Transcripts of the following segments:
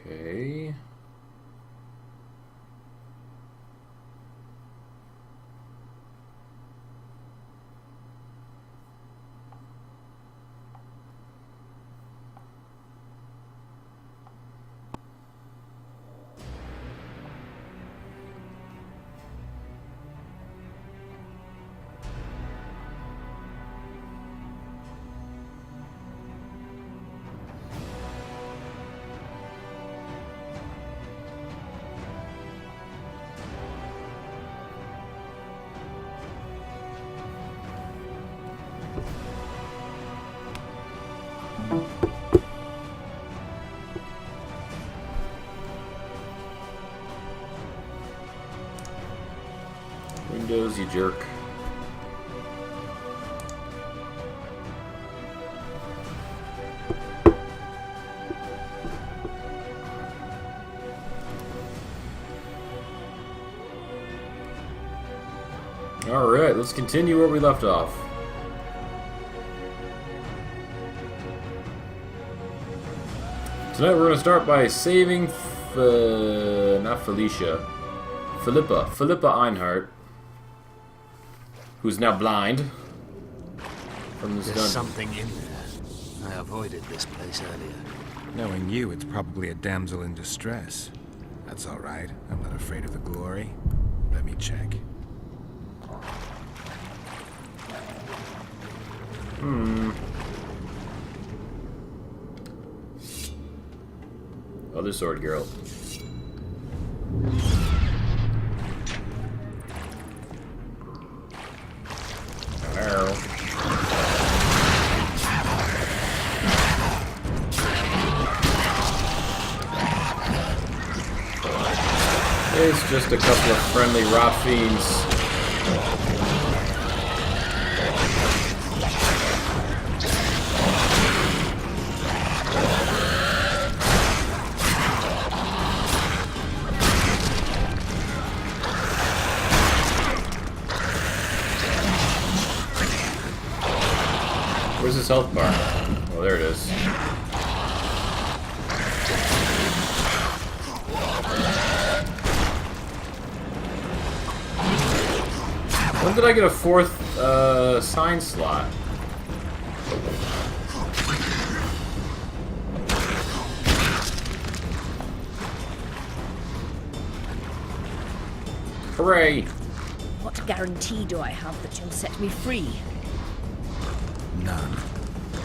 Okay. Windows, you jerk. Alright, let's continue where we left off. Tonight we're going to start by saving, not Felicia, Philippa Einhart, who's now blind from this There's dungeon. something in there. I avoided this place earlier. Knowing you, it's probably a damsel in distress. That's all right. I'm not afraid of the glory. Let me check. Other sword girl. It's just a couple of friendly rot fiends. Where's his health bar? Oh, there it is. When did I get a fourth sign slot? Hooray! What guarantee do I have that you'll set me free? None.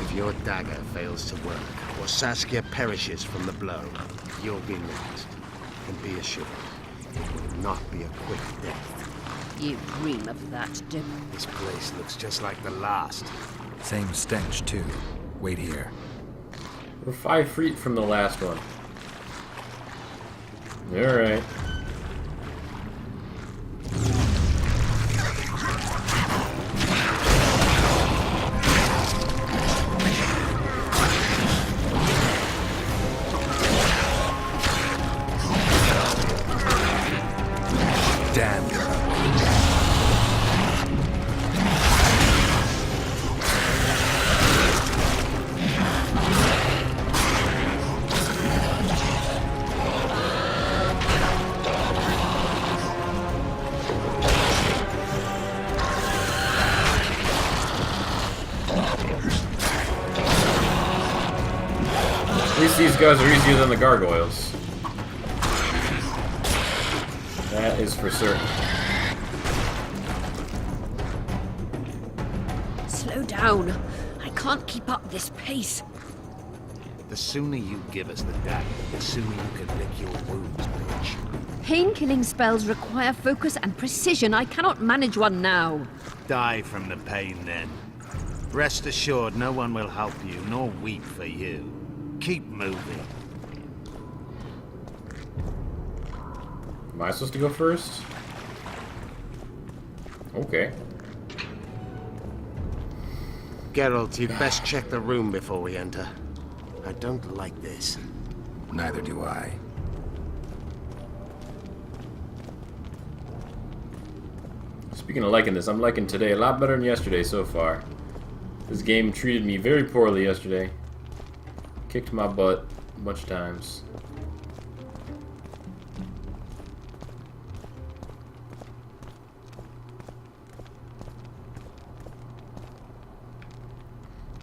If your dagger fails to work, or Saskia perishes from the blow, you'll be next. And be assured, it will not be a quick death. You dream of that, Dip. This place looks just like the last. Same stench, too. Wait here. We're 5 feet from the last one. Alright. Damn. At least these guys are easier than the gargoyles. That is for certain. Slow down. I can't keep up this pace. The sooner you give us the dagger, the sooner you can lick your wounds, bitch. Pain-killing spells require focus and precision. I cannot manage one now. Die from the pain, then. Rest assured, no one will help you, nor weep for you. Keep moving. Am I supposed to go first? Okay. Geralt, you'd best check the room before we enter. I don't like this. Neither do I. Speaking of liking this, I'm liking today a lot better than yesterday so far. This game treated me very poorly yesterday. Kicked my butt a bunch of times.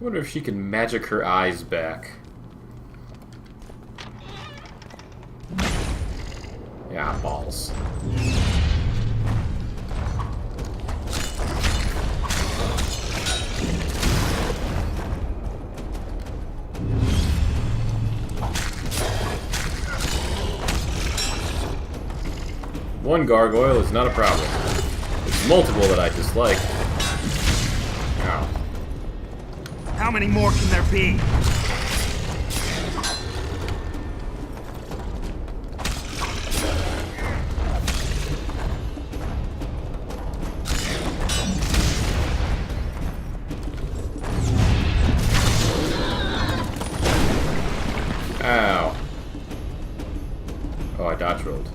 I wonder if she can magic her eyes back. Yeah, balls. One gargoyle is not a problem. It's multiple that I dislike. Ow. How many more can there be? Ow. Oh, I dodge rolled.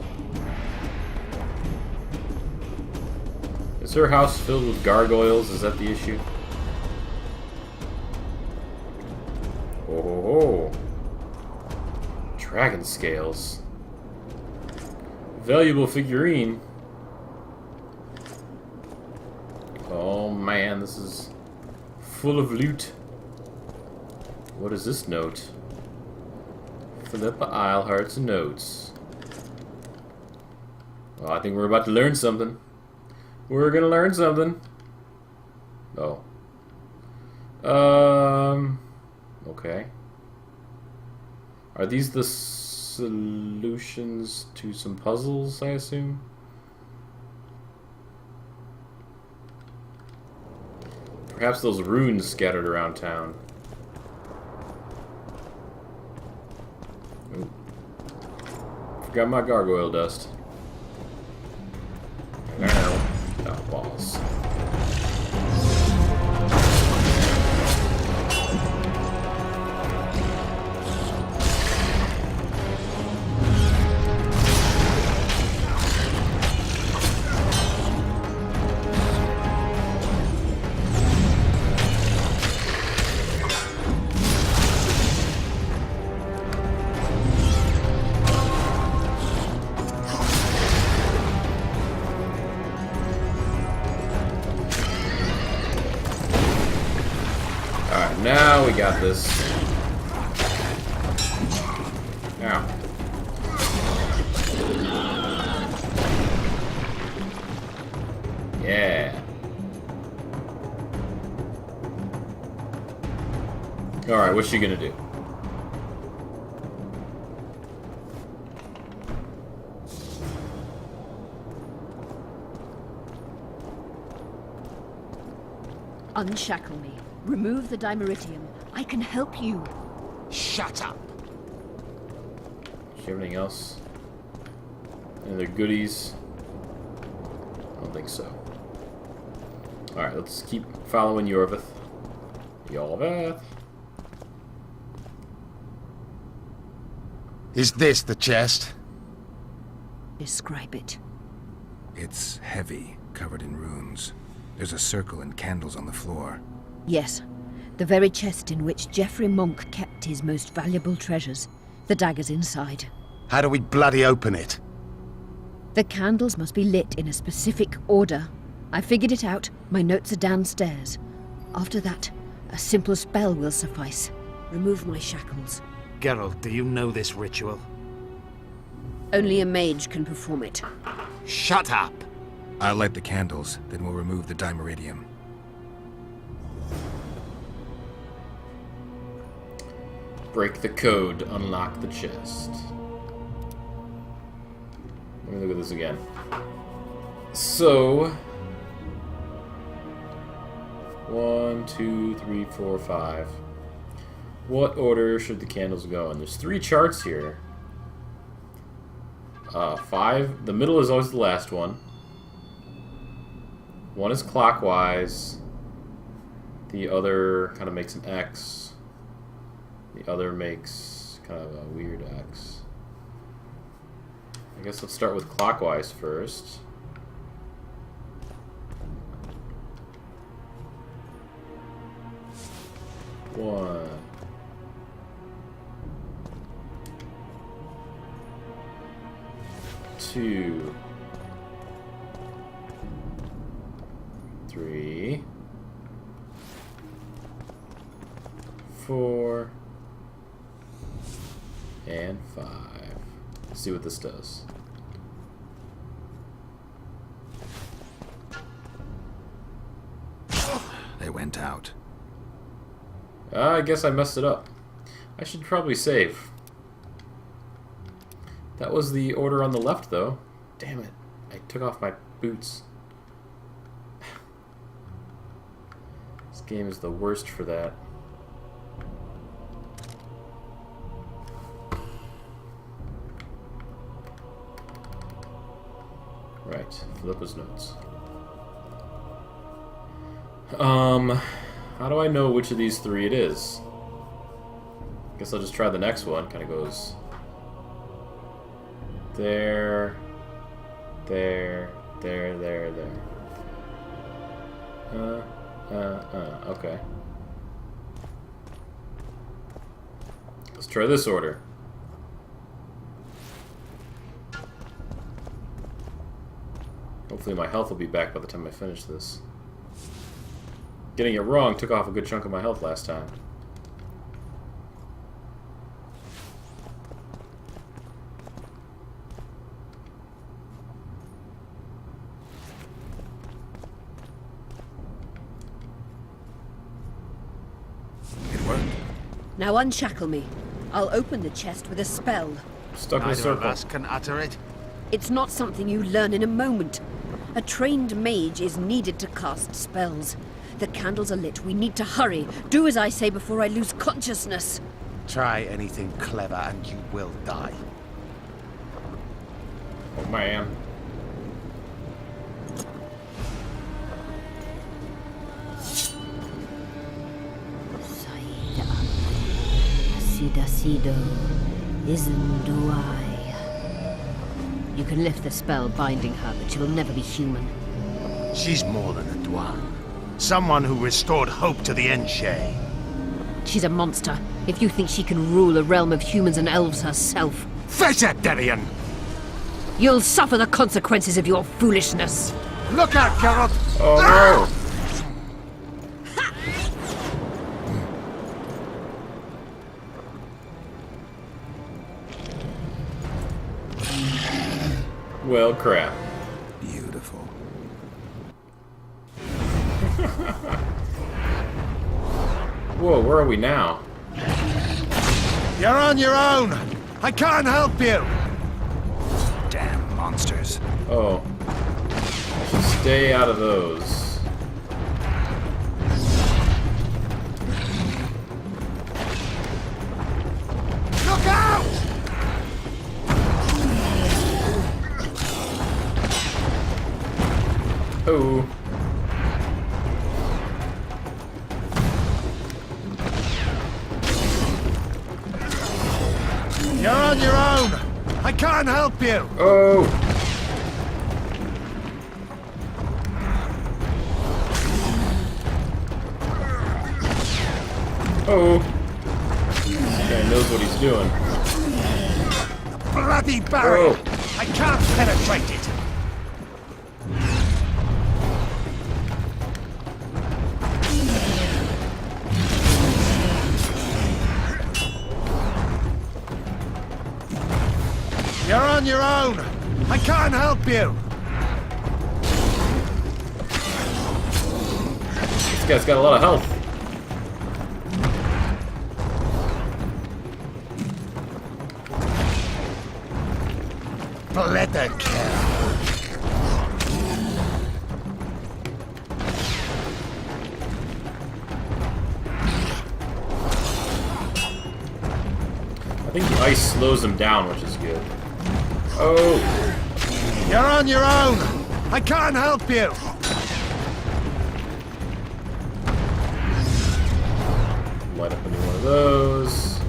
Is her house filled with gargoyles? Is that the issue? Oh, ho, ho. Dragon scales. Valuable figurine. Oh man, this is full of loot. What is this note? Philippa Eilhart's notes. Well, I think we're about to learn something. We're gonna learn something. Oh. Okay. Are these the solutions to some puzzles, I assume? Perhaps those runes scattered around town. Ooh. Forgot my gargoyle dust. Now. Oh, balls. Now we got this. Ow. Yeah. Alright, what's she gonna do? Unshackle me. Remove the Dimeritium. I can help you. Shut up! Do you have anything else? Any other goodies? I don't think so. Alright, let's keep following Yorvith. Yorvith. Is this the chest? Describe it. It's heavy, covered in runes. There's a circle and candles on the floor. Yes. The very chest in which Geoffrey Monk kept his most valuable treasures. The dagger's inside. How do we bloody open it? The candles must be lit in a specific order. I figured it out. My notes are downstairs. After that, a simple spell will suffice. Remove my shackles. Geralt, do you know this ritual? Only a mage can perform it. Shut up! I'll light the candles, then we'll remove the Dimeritium. Break the code, unlock the chest. Let me look at this again. So, 1, 2, 3, 4, 5. What order should the candles go in? There's 3 charts here. 5. The middle is always the last one. 1 is clockwise. The other kind of makes an X. The other makes kind of a weird X. I guess let's start with clockwise first. One. 2. 3. 4 and 5. Let's see what this does. They went out. I guess I messed it up. I should probably save. That was the order on the left, though. Damn it. I took off my boots. This game is the worst for that. Right, Philippa's notes. How do I know which of these 3 it is? Guess I'll just try the next one. Kind of goes there, there, there, there, there. Okay. Let's try this order. Hopefully my health will be back by the time I finish this. Getting it wrong took off a good chunk of my health last time. It worked. Now unshackle me. I'll open the chest with a spell. Stuck in a Neither of circle. us can utter it. It's not something you learn in a moment. A trained mage is needed to cast spells. The candles are lit. We need to hurry. Do as I say before I lose consciousness. Try anything clever and you will die. Oh man. Sidasido, Isenduai. You can lift the spell binding her, but she will never be human. She's more than a Dwan. Someone who restored hope to the Enshe. She's a monster. If you think she can rule a realm of humans and elves herself, Face it, Devian! you'll suffer the consequences of your foolishness. Look out, Geralt! Oh no! Well, crap. Beautiful. Whoa, where are we now? You're on your own! I can't help you! Damn monsters. Oh. I should stay out of those. Look out! Oh. You're on your own! I can't help you! Oh! Oh! This guy knows what he's doing. Bloody barrier! Oh. I can't penetrate it! You're on your own! I can't help you! This guy's got a lot of health. Bloody kill! I think the ice slows him down, which is good. Oh! You're on your own! I can't help you! Light up any one of those.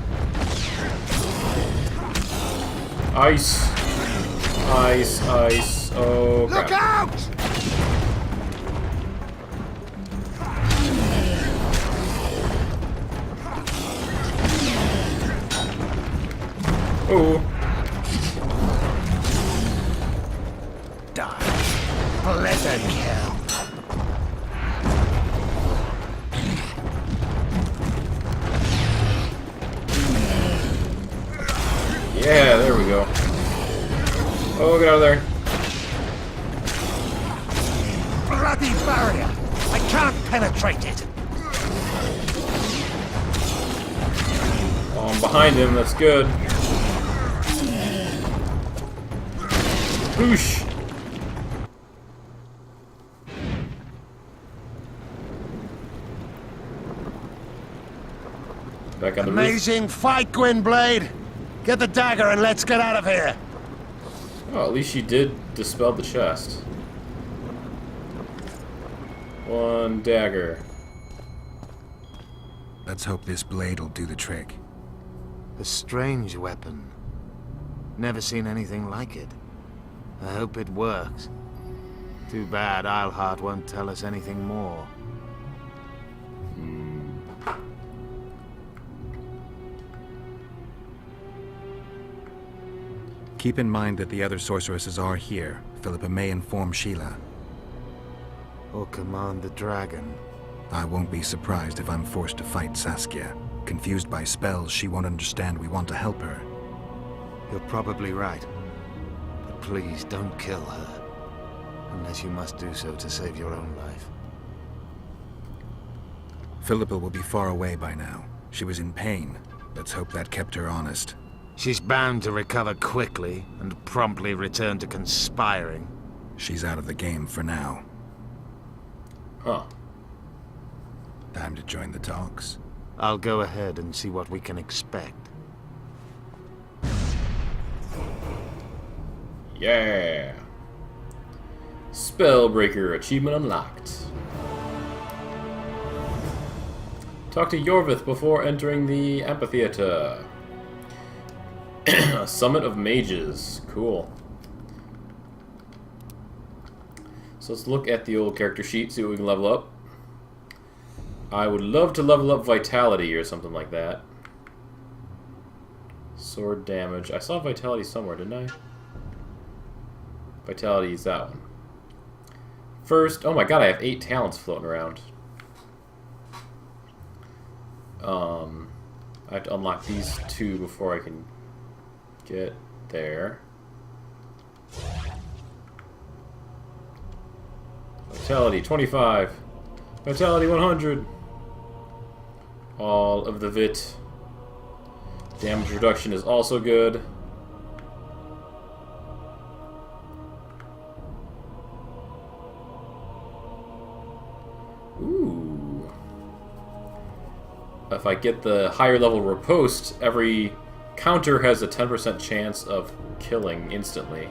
Ice! Ice, ice. Oh, Look crap. out! Oh! Die. Bloody kill. Oh, get out of there. Bloody barrier! I can't penetrate it! Oh, I'm behind him. That's good. Whoosh. Back on the roof. Amazing fight, Gwynblade! Get the dagger and let's get out of here! Oh, at least she did dispel the chest. One dagger. Let's hope this blade will do the trick. A strange weapon. Never seen anything like it. I hope it works. Too bad Eilhart won't tell us anything more. Keep in mind that the other sorceresses are here. Philippa may inform Sheila. Or command the dragon. I won't be surprised if I'm forced to fight Saskia. Confused by spells, she won't understand we want to help her. You're probably right. But please don't kill her. Unless you must do so to save your own life. Philippa will be far away by now. She was in pain. Let's hope that kept her honest. She's bound to recover quickly and promptly return to conspiring. She's out of the game for now. Huh. Time to join the talks. I'll go ahead and see what we can expect. Yeah. Spellbreaker achievement unlocked. Talk to Yorvith before entering the amphitheater. Summit of Mages. Cool. So let's look at the old character sheet, see what we can level up. I would love to level up Vitality or something like that. Sword damage. I saw Vitality somewhere, didn't I? Vitality is that one. First, oh my god, I have 8 talents floating around. I have to unlock these 2 before I can get there. Vitality 25. Vitality 100. All of the Vit. Damage reduction is also good. Ooh. If I get the higher level Riposte, every counter has a 10% chance of killing instantly.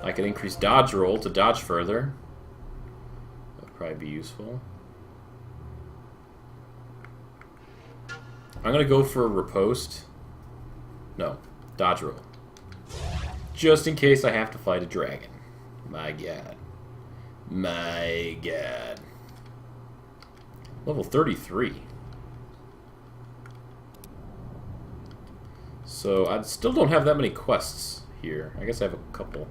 I can increase dodge roll to dodge further. That'd probably be useful. I'm gonna go for Riposte. No, dodge roll. Just in case I have to fight a dragon. My god. My god. Level 33. So I still don't have that many quests here. I guess I have a couple.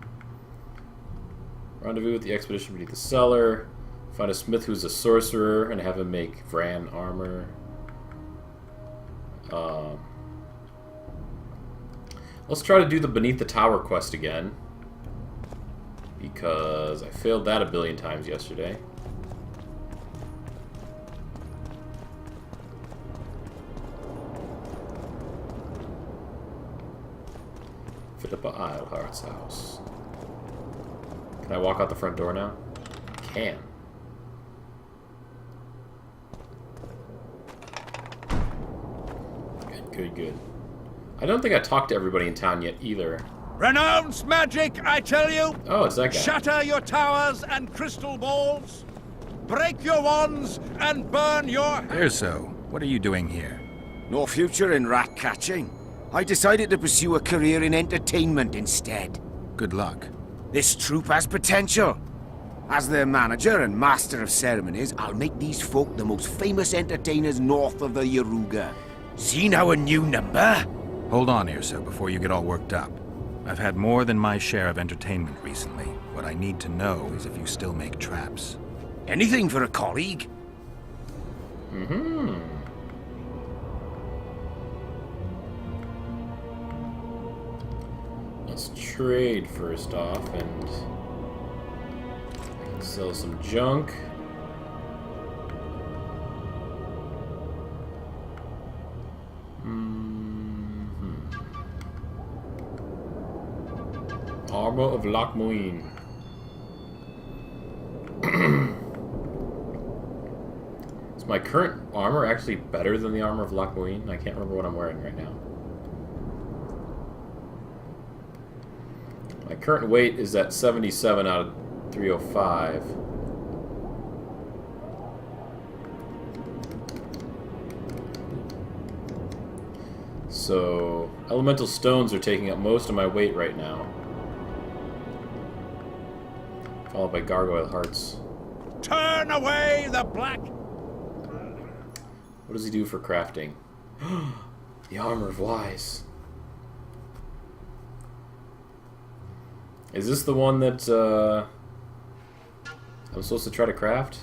Rendezvous with the expedition beneath the cellar. Find a smith who's a sorcerer and have him make Vran armor. Let's try to do the Beneath the Tower quest again. Because I failed that a billion times yesterday. Philippa Eilhart's house. Can I walk out the front door now? I can. Good, good, good. I don't think I talked to everybody in town yet either. Renounce magic, I tell you! Oh, it's that guy. Shatter your towers and crystal balls! Break your wands and burn your... Erso, what are you doing here? No future in rat catching. I decided to pursue a career in entertainment instead. Good luck. This troupe has potential. As their manager and master of ceremonies, I'll make these folk the most famous entertainers north of the Yaruga. Seen our new number? Hold on, Erso, before you get all worked up. I've had more than my share of entertainment recently. What I need to know is if you still make traps. Anything for a colleague? Mm-hmm. Let's trade first off and sell some junk. Armor of Loch Moine. Is my current armor actually better than the armor of Loch Moine? I can't remember what I'm wearing right now. My current weight is at 77 out of 305. So, elemental stones are taking up most of my weight right now. Followed by gargoyle hearts. Turn away the black... What does he do for crafting? The Armor of Wise. Is this the one that I'm supposed to try to craft?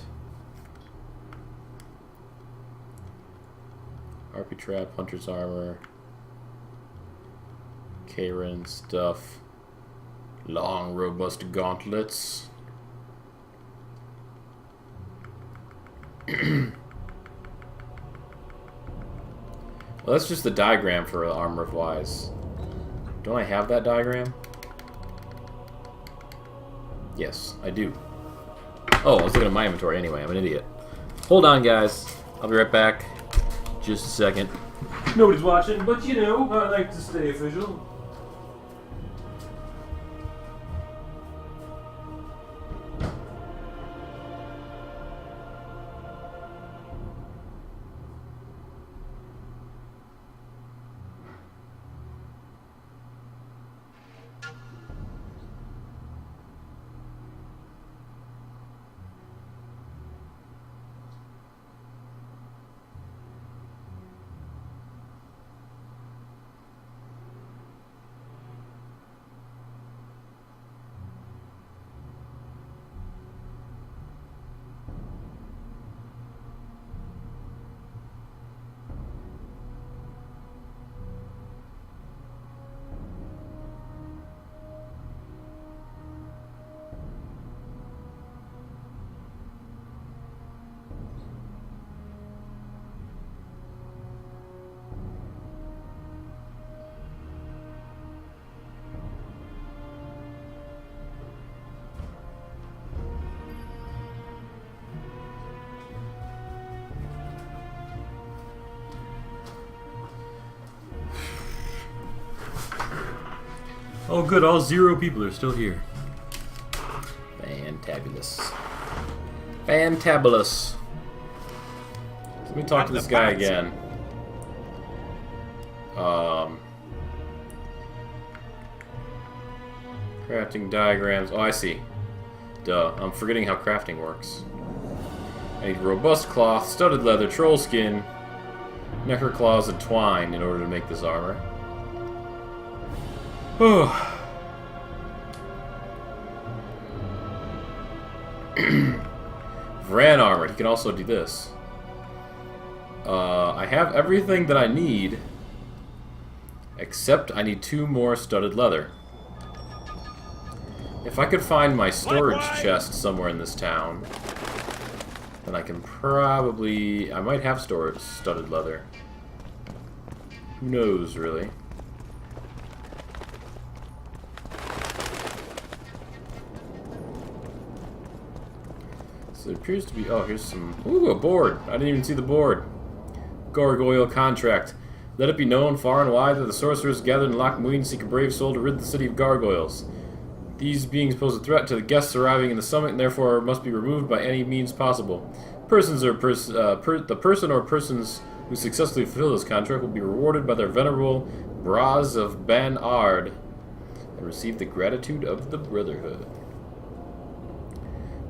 RP Trap, Hunter's Armor, Karen stuff, long robust gauntlets. Well, that's just the diagram for the Armor of Wise. Don't I have that diagram? Yes, I do. Oh, I was looking at my inventory anyway. I'm an idiot. Hold on, guys. I'll be right back. Just a second. Nobody's watching, but you know, I like to stay official. Oh good, all 0 people are still here. Fantabulous. Fantabulous. Let me talk to this guy again. Crafting diagrams. Oh, I see. Duh, I'm forgetting how crafting works. I need robust cloth, studded leather, troll skin, necker claws, and twine in order to make this armor. Vran armor. He can also do this. I have everything that I need, except I need 2 more studded leather. If I could find my storage chest somewhere in this town, then I can probably... I might have storage studded leather. Who knows, really? So it appears to be... Oh, here's some... Ooh, a board! I didn't even see the board. Gargoyle contract. Let it be known far and wide that the sorcerers gathered in Loch Moine seek a brave soul to rid the city of gargoyles. These beings pose a threat to the guests arriving in the summit and therefore must be removed by any means possible. The person or persons who successfully fulfill this contract will be rewarded by their venerable Braz of Ban Ard and receive the gratitude of the Brotherhood.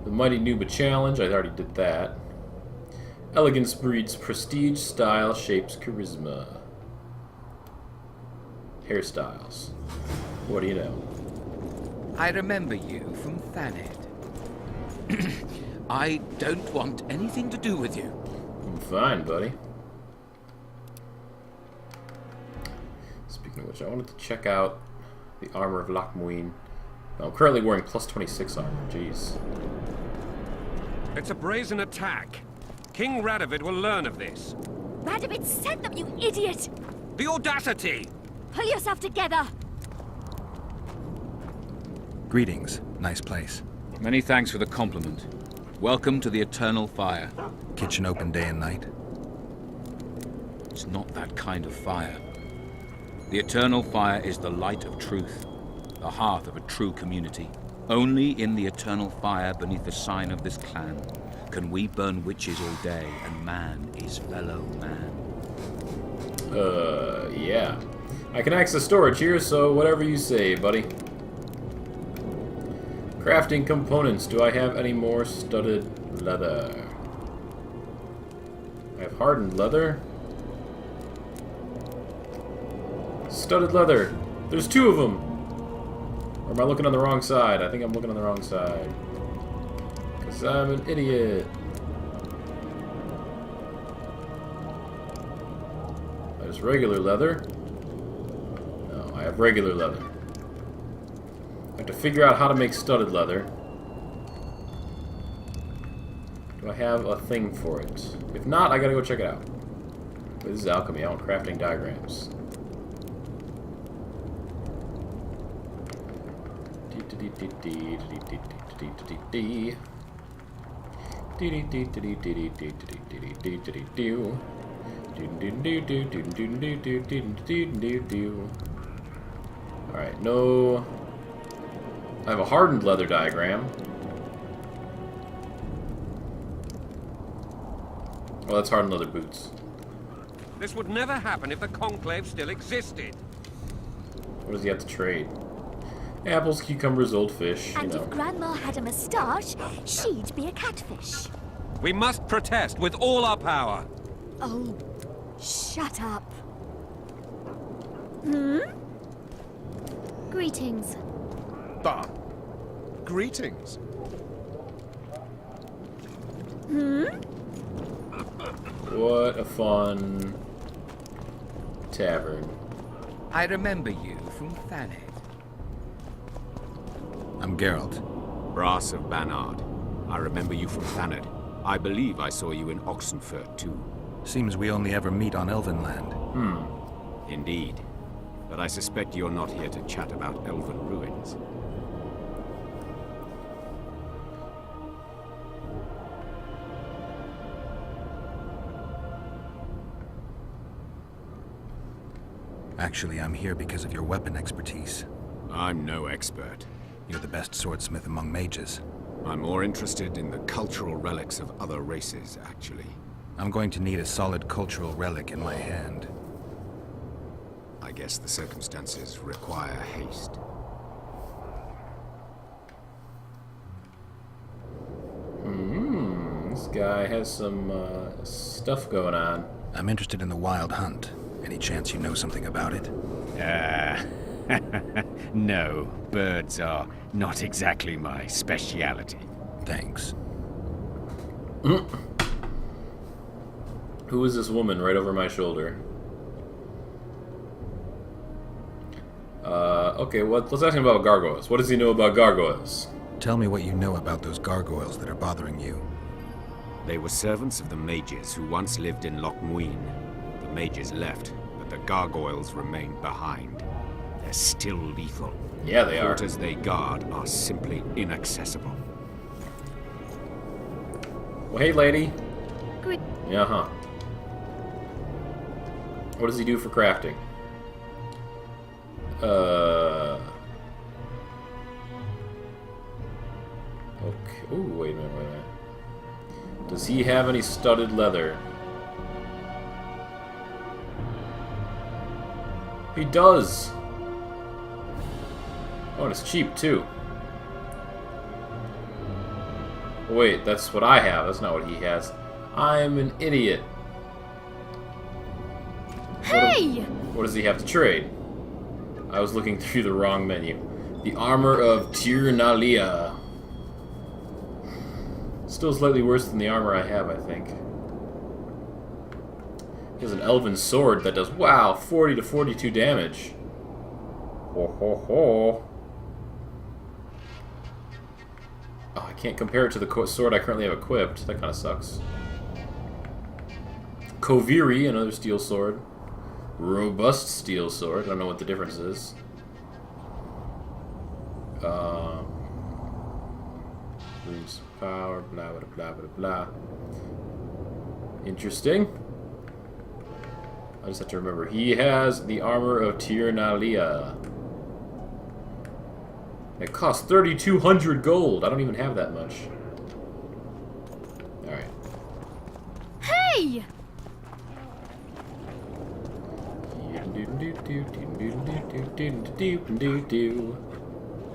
The Mighty Nuba Challenge, I already did that. Elegance breeds prestige, style shapes charisma. Hairstyles. What do you know? I remember you from Thanet. I don't want anything to do with you. I'm fine, buddy. Speaking of which, I wanted to check out The armor of Lochmuin. I'm currently wearing plus 26 armor. Jeez. It's a brazen attack. King Radovid will learn of this. Radovid sent them, you idiot! The audacity! Pull yourself together! Greetings. Nice place. Many thanks for the compliment. Welcome to the Eternal Fire. Kitchen open day and night. It's not that kind of fire. The Eternal Fire is the light of truth, the hearth of a true community. Only in the Eternal Fire, beneath the sign of this clan, can we burn witches all day, and man is fellow man. Yeah. I can access storage here, so whatever you say, buddy. Crafting components. Do I have any more studded leather? I have hardened leather. Studded leather. There's 2 of them. Or am I looking on the wrong side? I think I'm looking on the wrong side. Because I'm an idiot. There's regular leather. No, I have regular leather. I have to figure out how to make studded leather. Do I have a thing for it? If not, I gotta go check it out. This is alchemy. I want crafting diagrams. Alright, no. I have a hardened leather diagram. Oh, that's hardened leather boots. This would never happen if the Conclave still existed. What does he have to trade? Apples, cucumbers, old fish, you And know. if Grandma had a moustache, she'd be a catfish. We must protest with all our power. Oh, shut up. Greetings. Bah. Greetings. What a fun tavern. I remember you from Thanet. I'm Geralt. Brass of Banard. I remember you from Thanet. I believe I saw you in Oxenfurt, too. Seems we only ever meet on Elvenland. Indeed. But I suspect you're not here to chat about elven ruins. Actually, I'm here because of your weapon expertise. I'm no expert. You're the best swordsmith among mages. I'm more interested in the cultural relics of other races, actually. I'm going to need a solid cultural relic in my hand. I guess the circumstances require haste. This guy has some stuff going on. I'm interested in the Wild Hunt. Any chance you know something about it? No, birds are not exactly my speciality. Thanks. Who is this woman right over my shoulder? Okay, let's ask him about gargoyles. What does he know about gargoyles? Tell me what you know about those gargoyles that are bothering you. They were servants of the mages who once lived in Lochmuin. The mages left, but the gargoyles remained behind. They're still lethal. Yeah, they are. The quarters they guard are simply inaccessible. Well, hey, lady. Good. Uh-huh. What does he do for crafting? Okay. Ooh, wait a minute. Does he have any studded leather? He does! Oh, and it's cheap, too. Wait, that's what I have. That's not what he has. I'm an idiot. Hey! What does he have to trade? I was looking through the wrong menu. The armor of Tir Nalia. Still slightly worse than the armor I have, I think. He has an elven sword that does, wow, 40 to 42 damage. Ho ho ho. Oh, I can't compare it to the sword I currently have equipped. That kind of sucks. Koviri, another steel sword. Robust steel sword. I don't know what the difference is. Boost power, blah, blah, blah, blah, blah. Interesting. I just have to remember. He has the armor of Tirnalia. It costs 3,200 gold. I don't even have that much. Alright. Hey!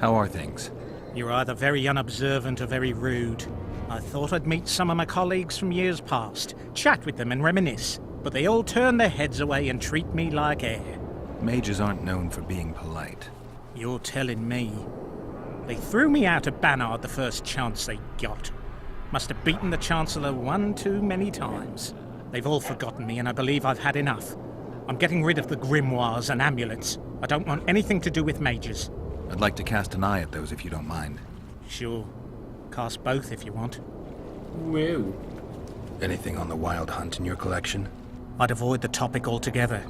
How are things? You're either very unobservant or very rude. I thought I'd meet some of my colleagues from years past, chat with them and reminisce, but they all turn their heads away and treat me like air. Mages aren't known for being polite. You're telling me. They threw me out of Banard the first chance they got. Must have beaten the Chancellor one too many times. They've all forgotten me, and I believe I've had enough. I'm getting rid of the grimoires and amulets. I don't want anything to do with mages. I'd like to cast an eye at those if you don't mind. Sure. Cast both if you want. Whoa. Anything on the Wild Hunt in your collection? I'd avoid the topic altogether.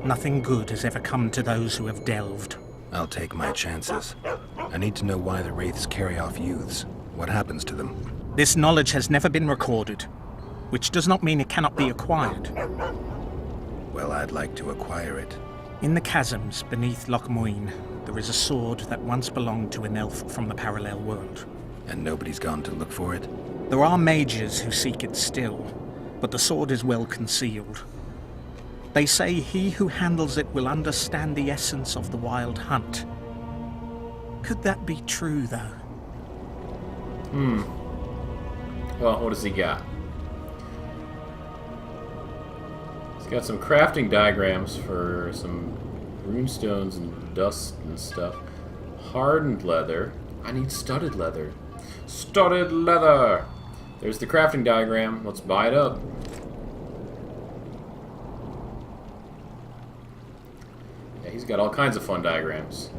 Nothing good has ever come to those who have delved. I'll take my chances. I need to know why the Wraiths carry off youths. What happens to them? This knowledge has never been recorded, which does not mean it cannot be acquired. Well, I'd like to acquire it. In the chasms beneath Loch Muin, there is a sword that once belonged to an elf from the parallel world. And nobody's gone to look for it? There are mages who seek it still, but the sword is well concealed. They say he who handles it will understand the essence of the Wild Hunt. Could that be true, though? Well, what does he got? He's got some crafting diagrams for some runestones and dust and stuff. Hardened leather. I need studded leather. Studded leather! There's the crafting diagram. Let's buy it up. Yeah, he's got all kinds of fun diagrams.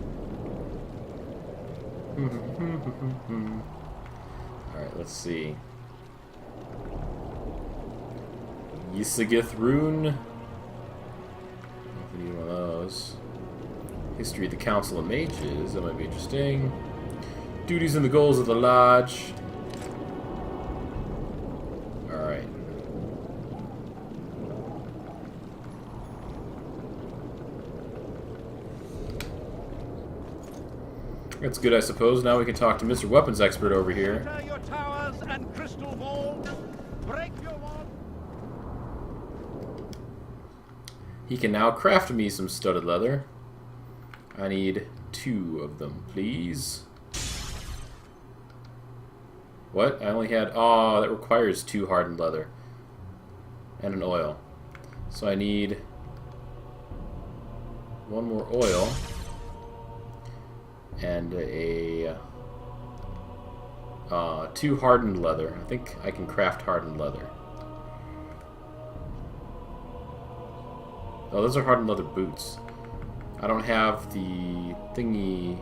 Alright, let's see. Ysagith rune. I don't know if we need one of those. History of the Council of Mages. That might be interesting. Duties and the goals of the Lodge. Alright. That's good, I suppose. Now we can talk to Mr. Weapons Expert over here. Your towers and crystal balls. Break your walls. He can now craft me some studded leather. I need 2 of them, please. What? I only had... Oh, that requires 2 hardened leather. And an oil. So I need 1 more oil. And a... 2 hardened leather. I think I can craft hardened leather. Oh, those are hardened leather boots. I don't have the thingy...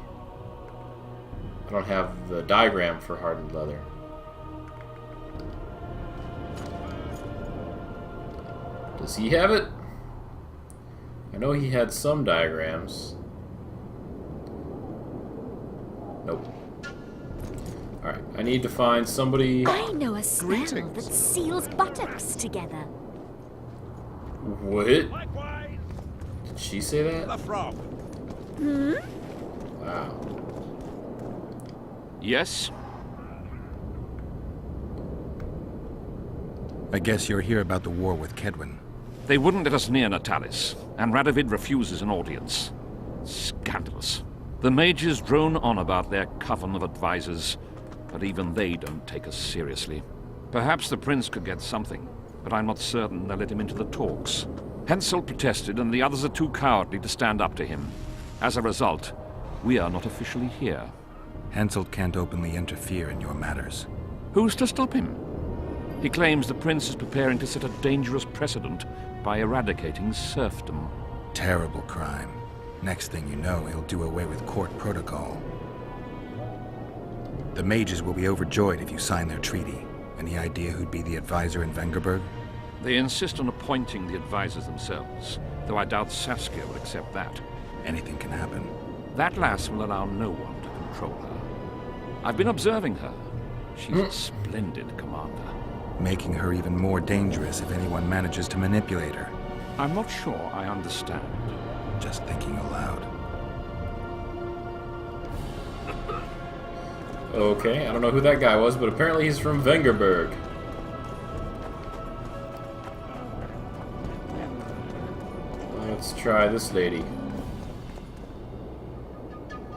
I don't have the diagram for hardened leather. Does he have it? I know he had some diagrams. Nope. Alright, I need to find somebody... I know a spell that seals buttocks together. What? Did she say that? The frog. Wow. Yes? I guess you're here about the war with Kedwin. They wouldn't let us near Natalis, and Radovid refuses an audience. Scandalous. The mages drone on about their coven of advisors, but even they don't take us seriously. Perhaps the prince could get something, but I'm not certain they'll let him into the talks. Henselt protested, and the others are too cowardly to stand up to him. As a result, we are not officially here. Henselt can't openly interfere in your matters. Who's to stop him? He claims the prince is preparing to set a dangerous precedent by eradicating serfdom. Terrible crime. Next thing you know, he'll do away with court protocol. The mages will be overjoyed if you sign their treaty. Any idea who'd be the advisor in Vengerberg? They insist on appointing the advisors themselves, though I doubt Saskia will accept that. Anything can happen. That lass will allow no one to control her. I've been observing her. She's a splendid commander. Making her even more dangerous if anyone manages to manipulate her. I'm not sure I understand. Just thinking aloud. Okay, I don't know who that guy was, but apparently he's from Vengerberg. Let's try this lady.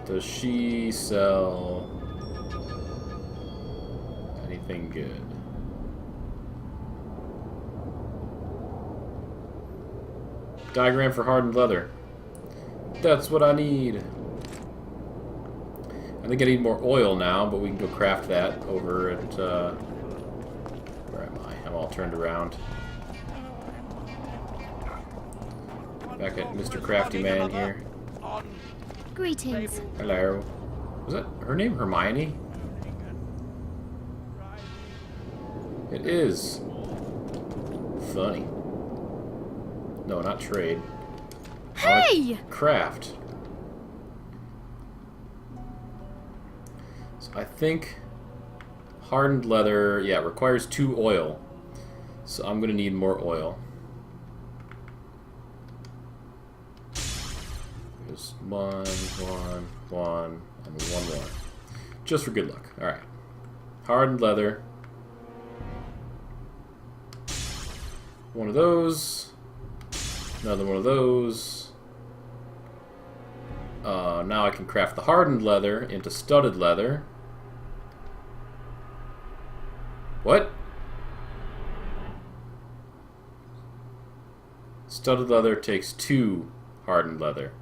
Does she sell anything good? Diagram for hardened leather. That's what I need. I think I need more oil now, but we can go craft that over at, where am I? I'm all turned around. Back at Mr. Crafty Man here. Greetings. Hello. Was that her name, Hermione? It is. Funny. No, not trade. Hey! Craft. So I think hardened leather, yeah, requires 2 oil. So I'm gonna need more oil. There's 1, 1, 1, and 1 more. Just for good luck. Alright. Hardened leather. One of those. Another one of those. Now I can craft the hardened leather into studded leather. What? Studded leather takes 2 hardened leather.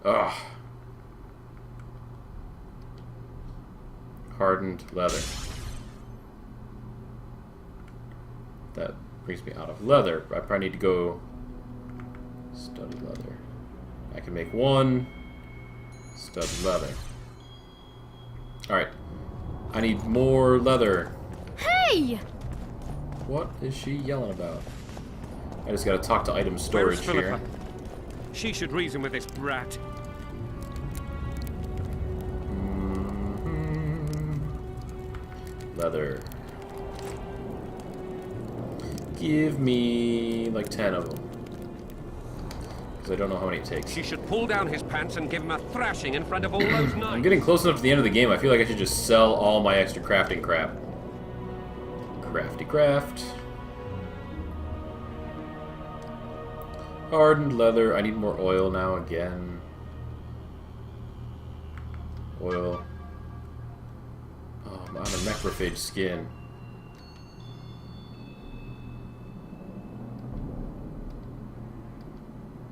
Ugh. Hardened leather. That brings me out of leather. I probably need to go studded leather. I can make 1 studded leather. Alright. I need more leather. Hey! What is she yelling about? I just gotta talk to item storage here. She should reason with this brat. Leather. Give me like 10 of them. Because I don't know how many it takes. She should pull down his pants and give him a thrashing in front of all those knights. I'm getting close enough to the end of the game. I feel like I should just sell all my extra crafting crap. Crafty craft. Hardened leather. I need more oil now again. Oil. Oh, I'm out of necrophage skin.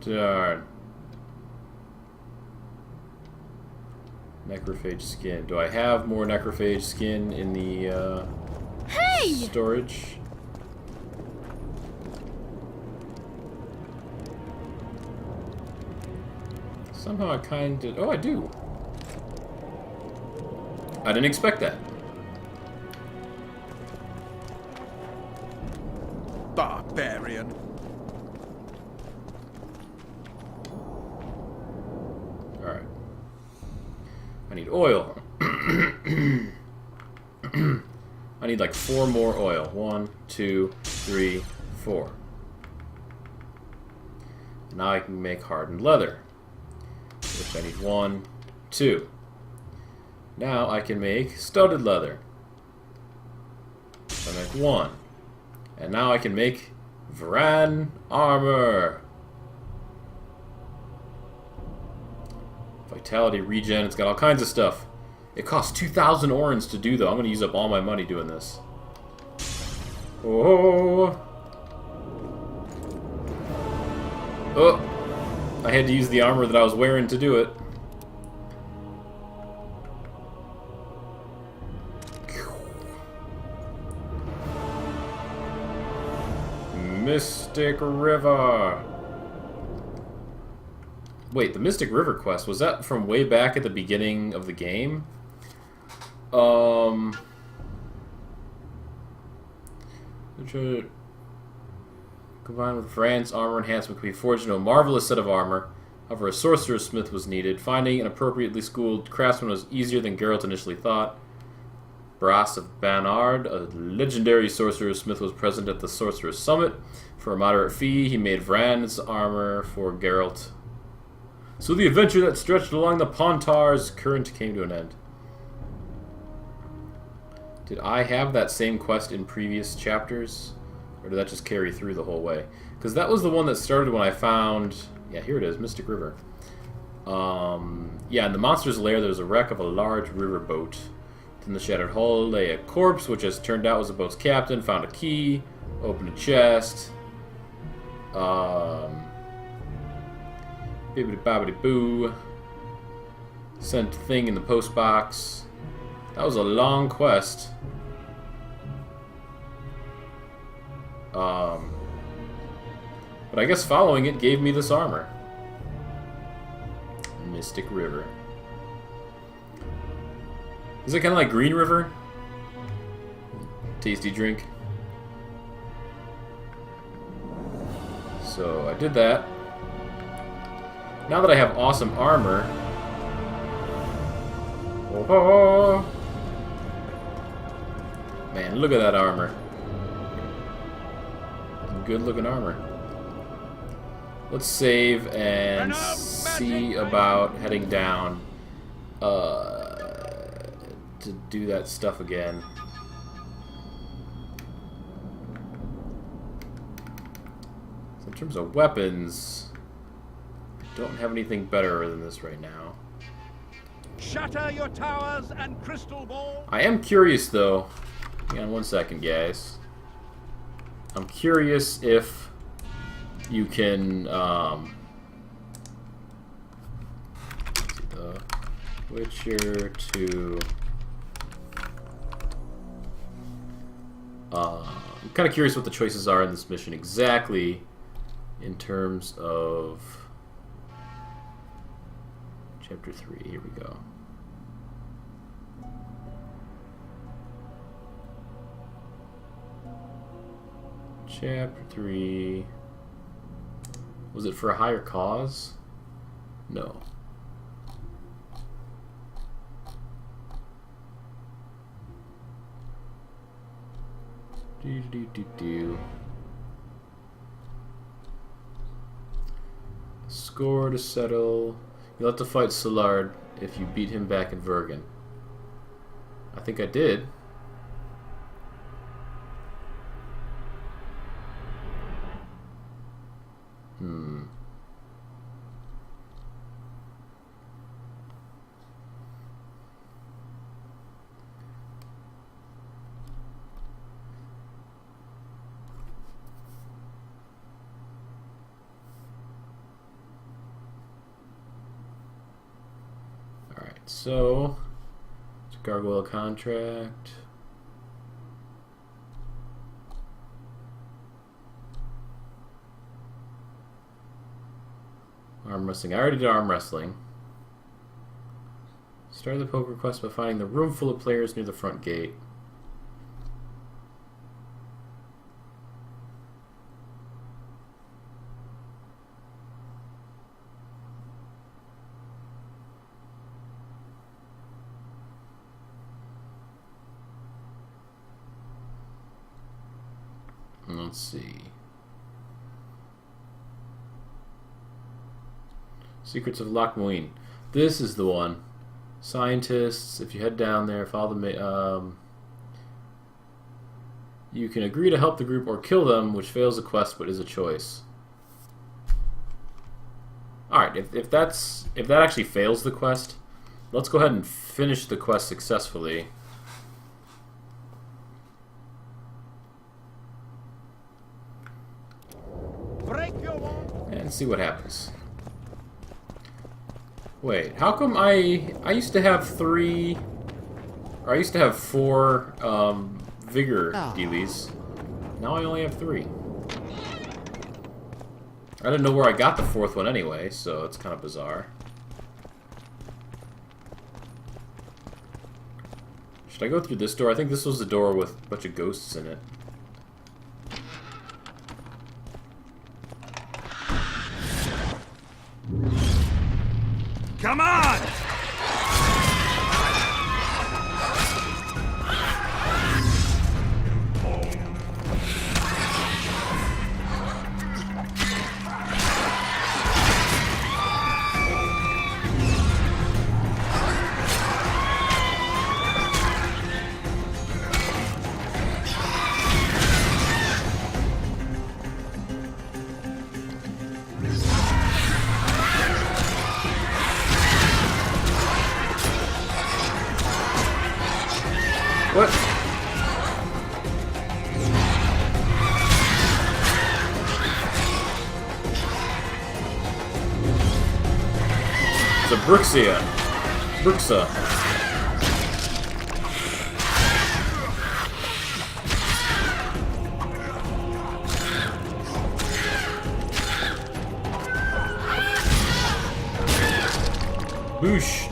Darn. Necrophage skin. Do I have more necrophage skin in the storage? Somehow I kind of... Oh, I do. I didn't expect that. Barbarian. Alright. I need oil. I need like 4 more oil. 1, 2, 3, 4. Now I can make hardened leather. Which I need 1, 2. Now I can make studded leather. So I make 1. And now I can make Varan armor. Vitality regen. It's got all kinds of stuff. It costs 2,000 orens to do though. I'm going to use up all my money doing this. Oh. Oh. I had to use the armor that I was wearing to do it. Mystic River. Wait, the Mystic River quest, was that from way back at the beginning of the game? Combined with Fran's armor enhancement could be forged into a marvelous set of armor. However, a sorcerer's smith was needed. Finding an appropriately schooled craftsman was easier than Geralt initially thought. Bras of Banard, a legendary sorcerer's smith, was present at the Sorcerer's Summit. For a moderate fee, he made Vran's armor for Geralt. So the adventure that stretched along the Pontar's current came to an end. Did I have that same quest in previous chapters? Or did that just carry through the whole way? Because that was the one that started when I found... Yeah, here it is, Mystic River. Yeah, in the monster's lair, there was a wreck of a large river boat. In the shattered hull lay a corpse, which as turned out was the boat's captain. Found a key, opened a chest. Bibbidi bobbidi boo. Sent a thing in the post box. That was a long quest. But I guess following it gave me this armor. Mystic River. Is it kind of like Green River? Tasty drink. So I did that. Now that I have awesome armor... Oh, man, look at that armor. Good looking armor. Let's save and see about heading down to do that stuff again. So in terms of weapons, I don't have anything better than this right now. Shatter your towers and crystal balls. I am curious though. Hang on 1 second, guys. I'm curious if you can the Witcher 2. I'm kind of curious what the choices are in this mission exactly in terms of Chapter 3. Here we go. Chapter 3. Was it for a higher cause? No. Score to settle. You'll have to fight Soulard if you beat him back in Vergen. I think I did. So, it's a gargoyle contract. Arm wrestling. I already did arm wrestling. Started the poker quest by finding the room full of players near the front gate. Let's see. Secrets of Loch Muin. This is the one. Scientists, if you head down there, follow the you can agree to help the group or kill them, which fails the quest but is a choice. Alright, if that actually fails the quest, let's go ahead and finish the quest successfully. And see what happens. Wait, how come I used to have 3, or I used to have 4 vigor dealies. Now I only have 3. I didn't know where I got the fourth one anyway, so it's kind of bizarre. Should I go through this door? I think this was the door with a bunch of ghosts in it. Come on! What? It's a Bruxia. Bruxa. Boosh.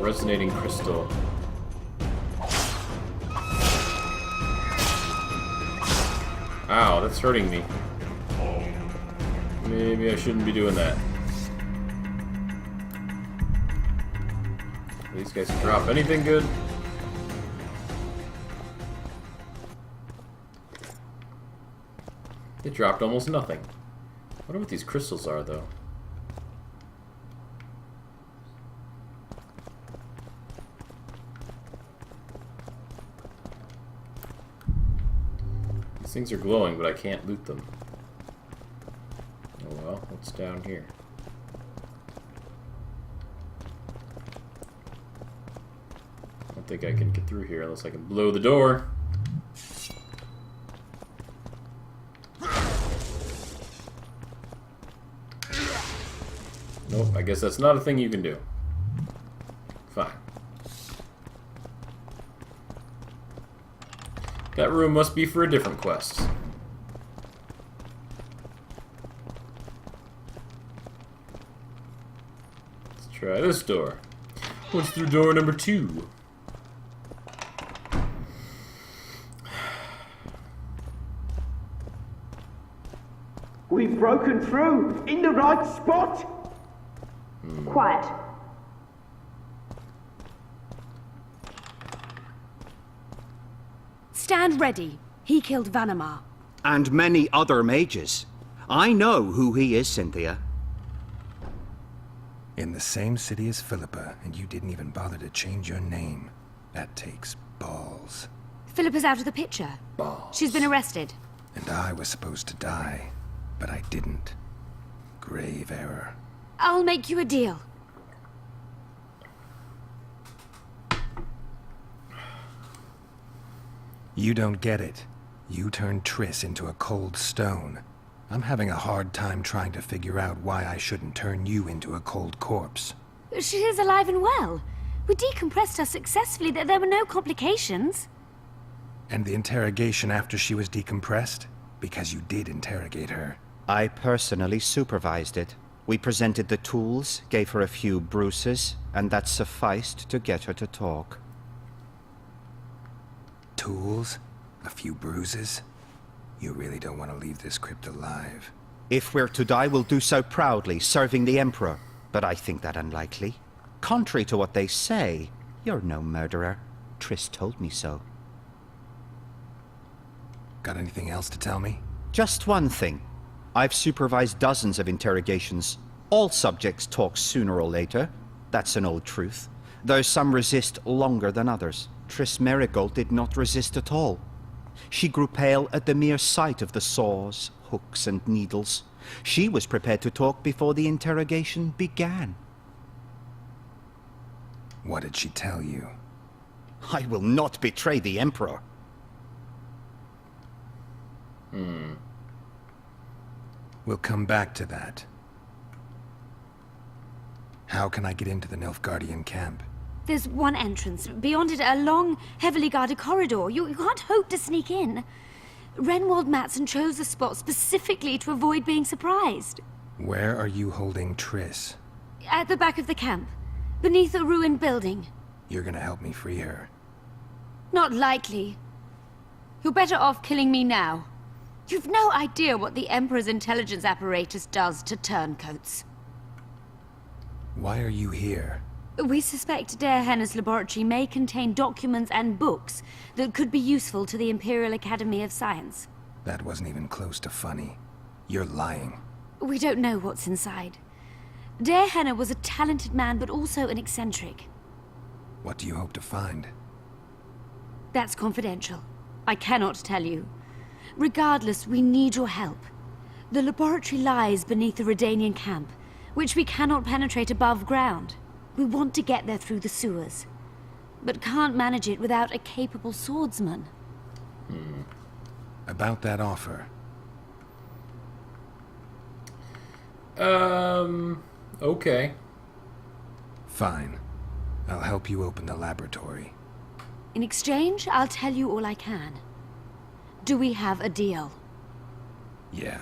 Resonating crystal. Ow, that's hurting me. Maybe I shouldn't be doing that. These guys can drop anything good. They dropped almost nothing. I wonder what these crystals are, though. These things are glowing, but I can't loot them. Oh well, what's down here? I don't think I can get through here unless I can blow the door. Nope, I guess that's not a thing you can do. Fine. That room must be for a different quest. Let's try this door. What's through door number 2? We've broken through! In the right spot! Quiet. Stand ready. He killed Vanamar. And many other mages. I know who he is, Cynthia. In the same city as Philippa, and you didn't even bother to change your name. That takes balls. Philippa's out of the picture. Balls. She's been arrested. And I was supposed to die, but I didn't. Grave error. I'll make you a deal. You don't get it. You turned Triss into a cold stone. I'm having a hard time trying to figure out why I shouldn't turn you into a cold corpse. She is alive and well. We decompressed her successfully. There were no complications. And the interrogation after she was decompressed? Because you did interrogate her. I personally supervised it. We presented the tools, gave her a few bruises, and that sufficed to get her to talk. Tools? A few bruises? You really don't want to leave this crypt alive. If we're to die, we'll do so proudly, serving the Emperor. But I think that unlikely. Contrary to what they say, you're no murderer. Triss told me so. Got anything else to tell me? Just one thing. I've supervised dozens of interrogations. All subjects talk sooner or later. That's an old truth. Though some resist longer than others. Triss Merigold did not resist at all. She grew pale at the mere sight of the saws, hooks, and needles. She was prepared to talk before the interrogation began. What did she tell you? I will not betray the Emperor. We'll come back to that. How can I get into the Nilfgaardian camp? There's one entrance. Beyond it, a long, heavily guarded corridor. You can't hope to sneak in. Renwald Matson chose the spot specifically to avoid being surprised. Where are you holding Triss? At the back of the camp, beneath a ruined building. You're gonna help me free her. Not likely. You're better off killing me now. You've no idea what the Emperor's intelligence apparatus does to turncoats. Why are you here? We suspect Dare Henna's laboratory may contain documents and books that could be useful to the Imperial Academy of Science. That wasn't even close to funny. You're lying. We don't know what's inside. Dare Henna was a talented man, but also an eccentric. What do you hope to find? That's confidential. I cannot tell you. Regardless, we need your help. The laboratory lies beneath the Redanian camp, which we cannot penetrate above ground. We want to get there through the sewers, but can't manage it without a capable swordsman. About that offer. Okay. Fine. I'll help you open the laboratory. In exchange, I'll tell you all I can. Do we have a deal? Yeah.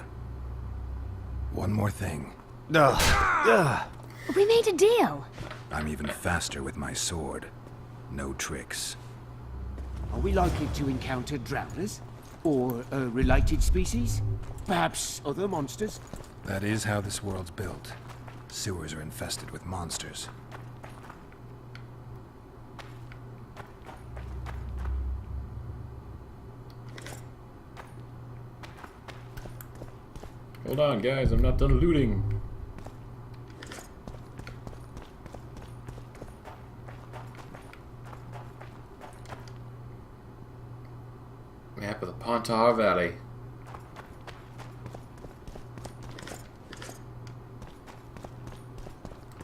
One more thing. We made a deal. I'm even faster with my sword. No tricks. Are we likely to encounter drowners? Or a related species? Perhaps other monsters? That is how this world's built. Sewers are infested with monsters. Hold on, guys. I'm not done looting. Map of the Pontar Valley.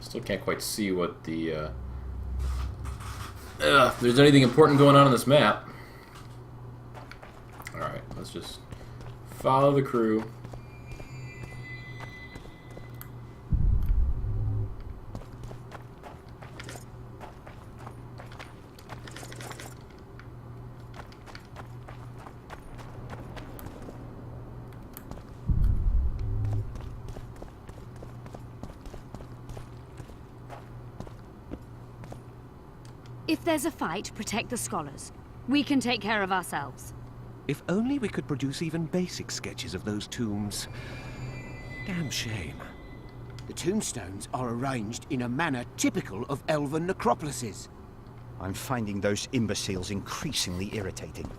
Still can't quite see what the, if there's anything important going on this map. Alright, let's just follow the crew. If there's a fight, protect the scholars. We can take care of ourselves. If only we could produce even basic sketches of those tombs. Damn shame. The tombstones are arranged in a manner typical of elven necropolises. I'm finding those imbeciles increasingly irritating.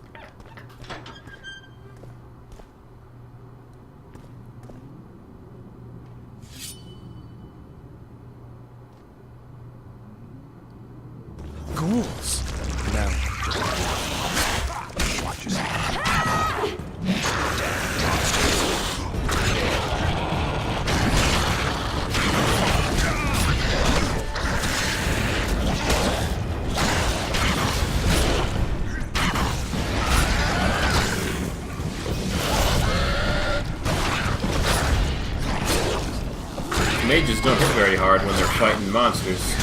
Ghouls! No. Watch yourself. Mages don't hit very hard when they're fighting monsters.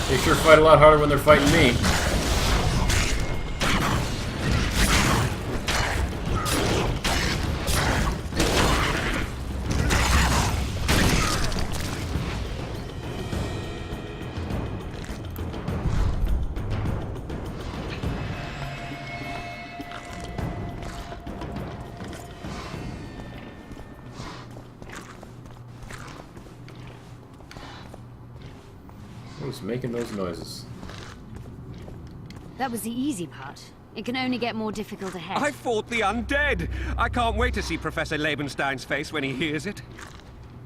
They sure fight a lot harder when they're fighting me. Who's making those noises? That was the easy part. It can only get more difficult ahead. I fought the undead! I can't wait to see Professor Labenstein's face when he hears it.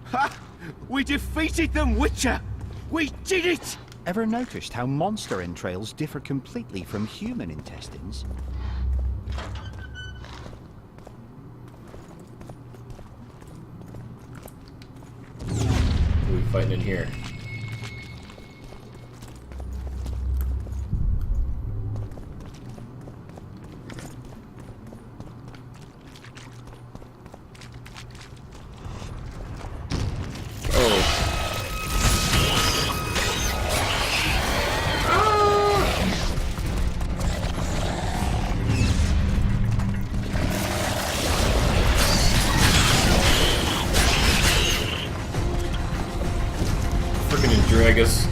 Ha! We defeated them, Witcher! We did it! Ever noticed how monster entrails differ completely from human intestines? Who are we fighting in here? Megas.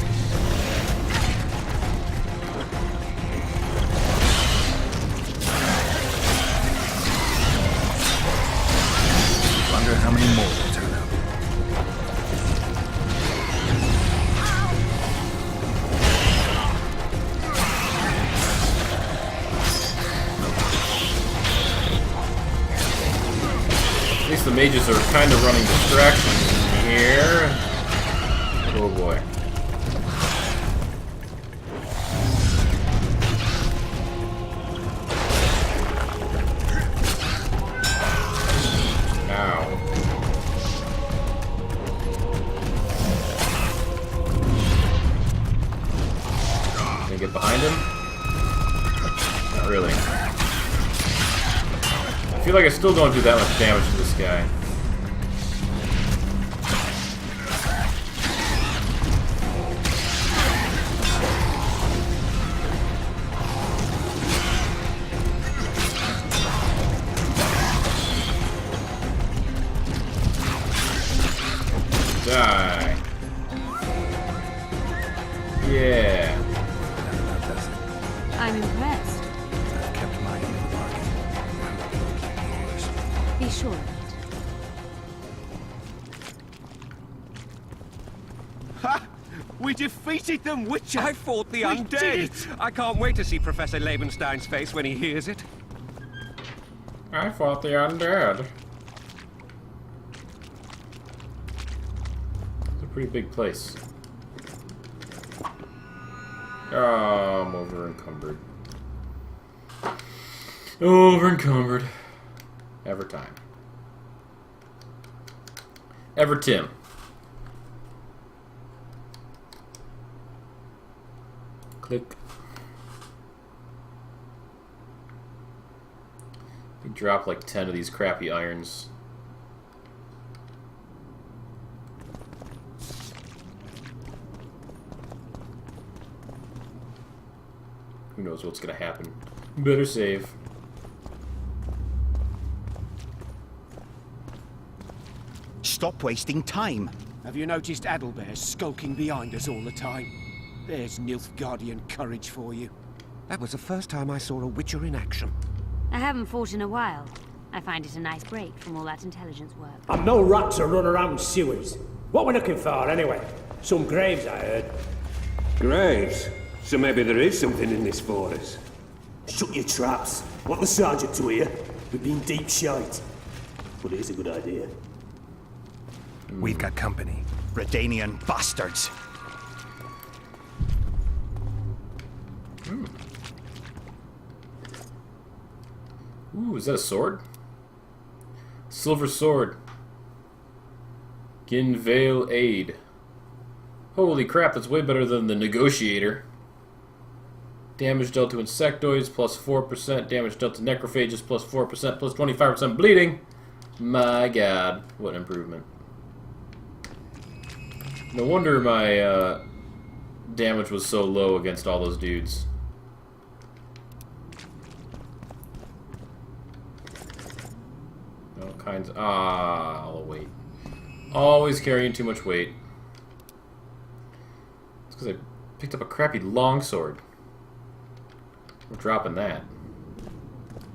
Wonder how many more will turn up. At least the mages are kind of running distractions here. Oh boy. Ow. Can I get behind him? Not really. I feel like I still don't do that much damage to this guy. Die. Yeah. I'm impressed. I've kept my end of the bargain. Be sure of it. Ha! We defeated them, Witcher! I fought the We undead! did it! I can't wait to see Professor Lebenstein's face when he hears it. I fought the undead. It's a pretty big place. Oh, I'm over encumbered. Over encumbered. Ever time. Ever Tim. Click. We drop like 10 of these crappy irons. Who knows what's gonna happen? Better save. Stop wasting time. Have you noticed Adalbert skulking behind us all the time? There's Nilfgaardian courage for you. That was the first time I saw a Witcher in action. I haven't fought in a while. I find it a nice break from all that intelligence work. I'm no rat to run around sewers. What we're looking for, anyway? Some graves, I heard. Graves? So maybe there is something in this for us. Shut your traps. Want the sergeant to hear? We've been deep shite. But it is a good idea. We've got company. Redanian bastards. Ooh, is that a sword? Silver sword. Ginvale Aid. Holy crap, that's way better than the Negotiator. Damage dealt to insectoids, plus 4%. Damage dealt to necrophages, plus 4%, plus 25% bleeding. My god, what an improvement. No wonder my damage was so low against all those dudes. All kinds. I'll wait. Always carrying too much weight. It's because I picked up a crappy longsword. We're dropping that.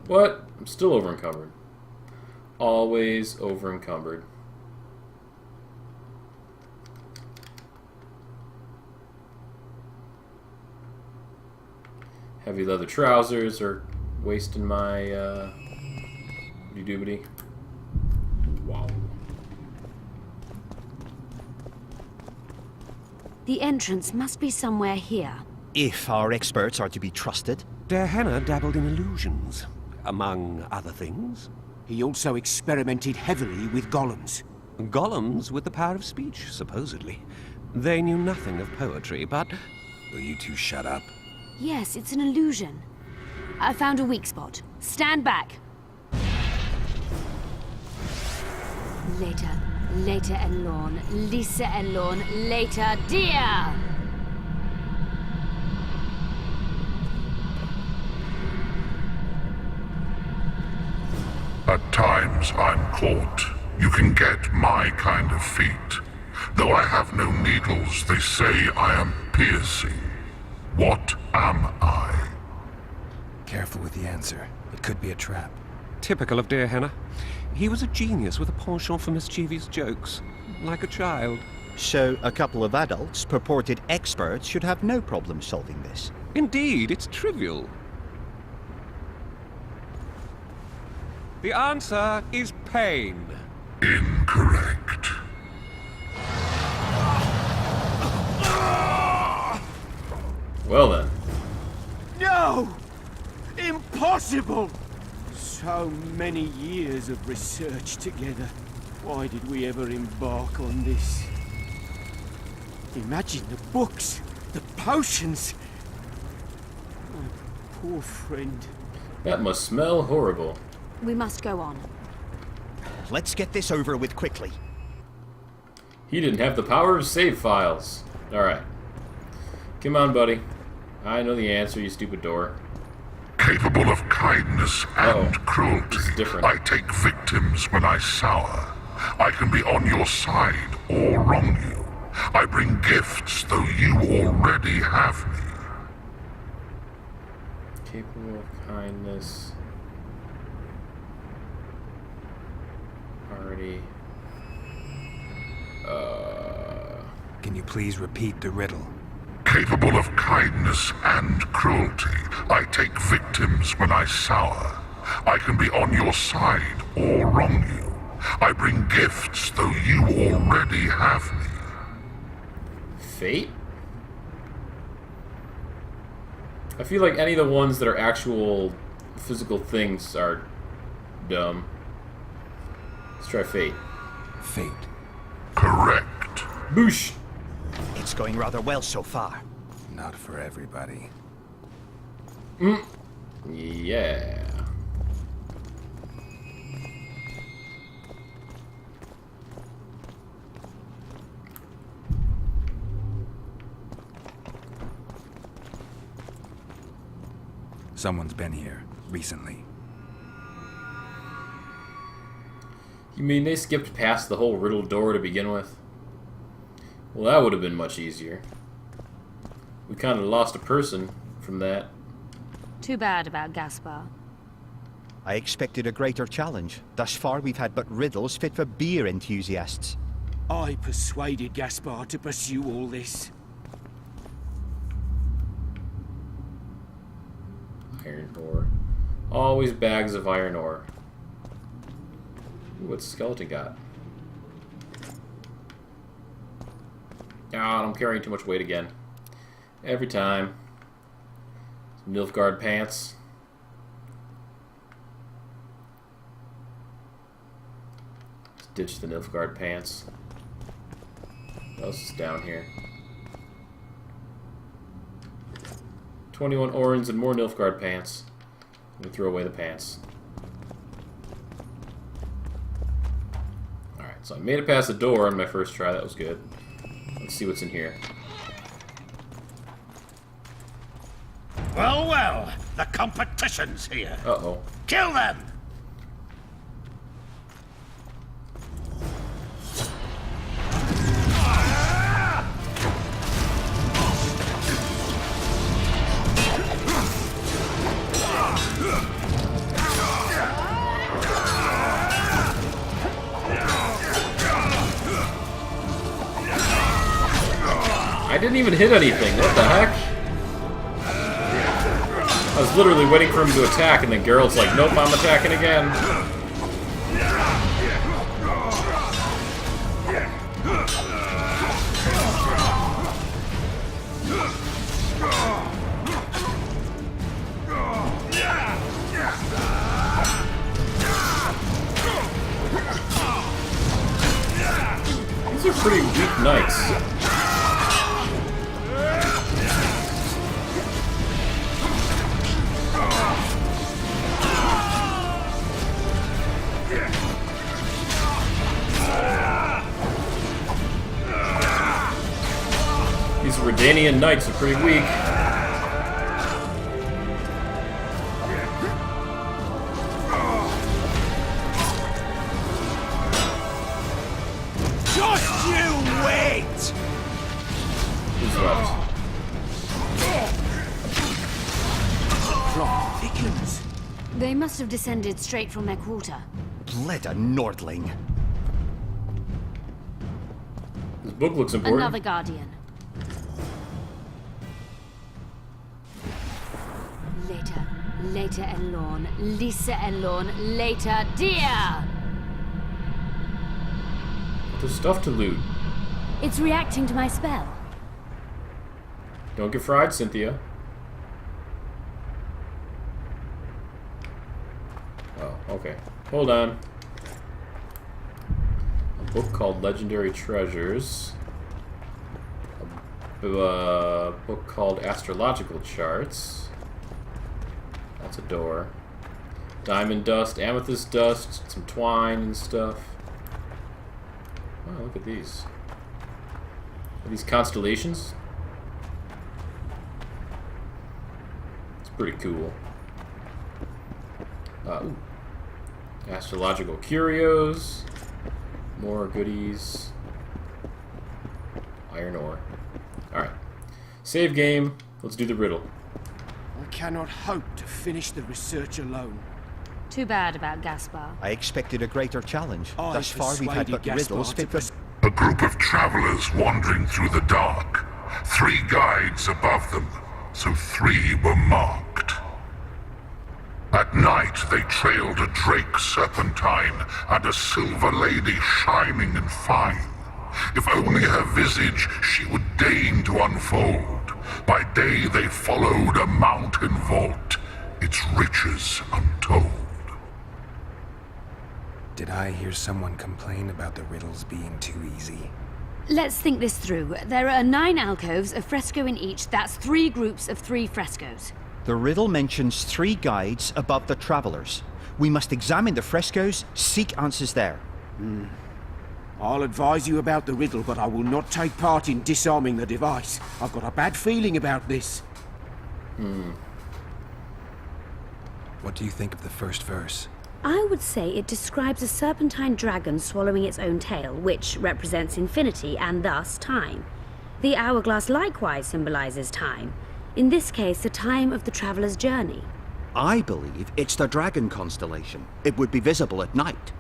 What? I'm still over encumbered. Always over encumbered. Heavy leather trousers are wasting my doobity. Wow. The entrance must be somewhere here. If our experts are to be trusted. Der Henner dabbled in illusions, among other things. He also experimented heavily with golems. Golems with the power of speech, supposedly. They knew nothing of poetry, but... Will you two shut up? Yes, it's an illusion. I found a weak spot. Stand back. Later, later Elorn, Lisa Elorn, later dear! At times I'm caught. You can get my kind of feat. Though I have no needles, they say I am piercing. What am I? Careful with the answer. It could be a trap. Typical of dear Henna. He was a genius with a penchant for mischievous jokes, like a child. So a couple of adults, purported experts, should have no problem solving this. Indeed, it's trivial. The answer is pain. Incorrect. Well then. No! Impossible! So many years of research together. Why did we ever embark on this? Imagine the books, the potions. My poor friend. That must smell horrible. We must go on. Let's get this over with quickly. He didn't have the power of save files. Alright. Come on, buddy. I know the answer, you stupid door. Capable of kindness and cruelty. Different. I take victims when I sour. I can be on your side or wrong you. I bring gifts though you already have me. Capable of kindness. Already. Can you please repeat the riddle? Capable of kindness and cruelty. I take victims when I sour. I can be on your side or wrong you. I bring gifts though you already have me. Fate? I feel like any of the ones that are actual physical things are dumb. Let's try fate. Fate. Correct. Boosh! It's going rather well so far. Not for everybody. Yeah. Someone's been here recently. You mean they skipped past the whole riddle door to begin with? Well, that would have been much easier. We kind of lost a person from that. Too bad about Gaspar. I expected a greater challenge. Thus far, we've had but riddles fit for beer enthusiasts. I persuaded Gaspar to pursue all this. Iron ore. Always bags of iron ore. Ooh, what's the skeleton got? God, I'm carrying too much weight again. Every time. Some Nilfgaard pants. Let's ditch the Nilfgaard pants. What else is down here? 21 Orens and more Nilfgaard pants. We throw away the pants. Alright, so I made it past the door on my first try. That was good. Let's see what's in here. Well, well, the competition's here. Uh-oh. Kill them! I didn't even hit anything. What the heck? I was literally waiting for him to attack, and then Geralt's like, nope, I'm attacking again. These are pretty weak knights. These Redanian knights are pretty weak. Just you wait! They must have descended straight from their quarter. Bled a Nordling. This book looks important. Another Guardian. Later Elorn, Lisa Elorn, later dear! There's stuff to loot. It's reacting to my spell. Don't get fried, Cynthia. Oh, okay. Hold on. A book called Legendary Treasures. A book called Astrological Charts. That's a door. Diamond dust, amethyst dust, some twine and stuff. Oh, look at these. Are these constellations? It's pretty cool. Ooh. Astrological curios. More goodies. Iron ore. Alright. Save game. Let's do the riddle. I cannot hope to finish the research alone. Too bad about Gaspar. I expected a greater challenge. Thus far, we've had but riddles fit for... A group of travelers wandering through the dark. 3 guides above them, so 3 were marked. At night, they trailed a drake serpentine and a silver lady shining and fine. If only her visage she would deign to unfold. By day they followed a mountain vault, its riches untold. Did I hear someone complain about the riddles being too easy? Let's think this through. There are 9 alcoves, a fresco in each. That's 3 groups of 3 frescoes. The riddle mentions 3 guides above the travelers. We must examine the frescoes, seek answers there. I'll advise you about the riddle, but I will not take part in disarming the device. I've got a bad feeling about this. What do you think of the first verse? I would say it describes a serpentine dragon swallowing its own tail, which represents infinity and thus time. The hourglass likewise symbolizes time. In this case, the time of the traveler's journey. I believe it's the dragon constellation. It would be visible at night.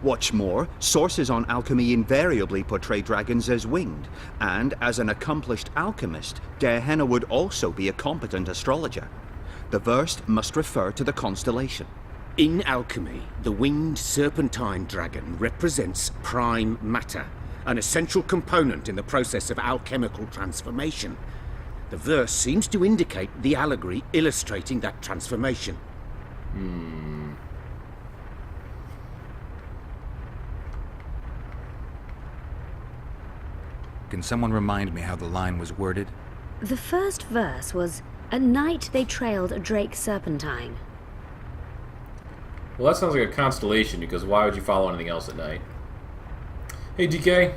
What's more, sources on alchemy invariably portray dragons as winged, and as an accomplished alchemist, Gehenna would also be a competent astrologer. The verse must refer to the constellation. In alchemy, the winged serpentine dragon represents prime matter, an essential component in the process of alchemical transformation. The verse seems to indicate the allegory illustrating that transformation. Can someone remind me how the line was worded? The first verse was, "At night they trailed a drake serpentine." Well, that sounds like a constellation, because why would you follow anything else at night? Hey, DK.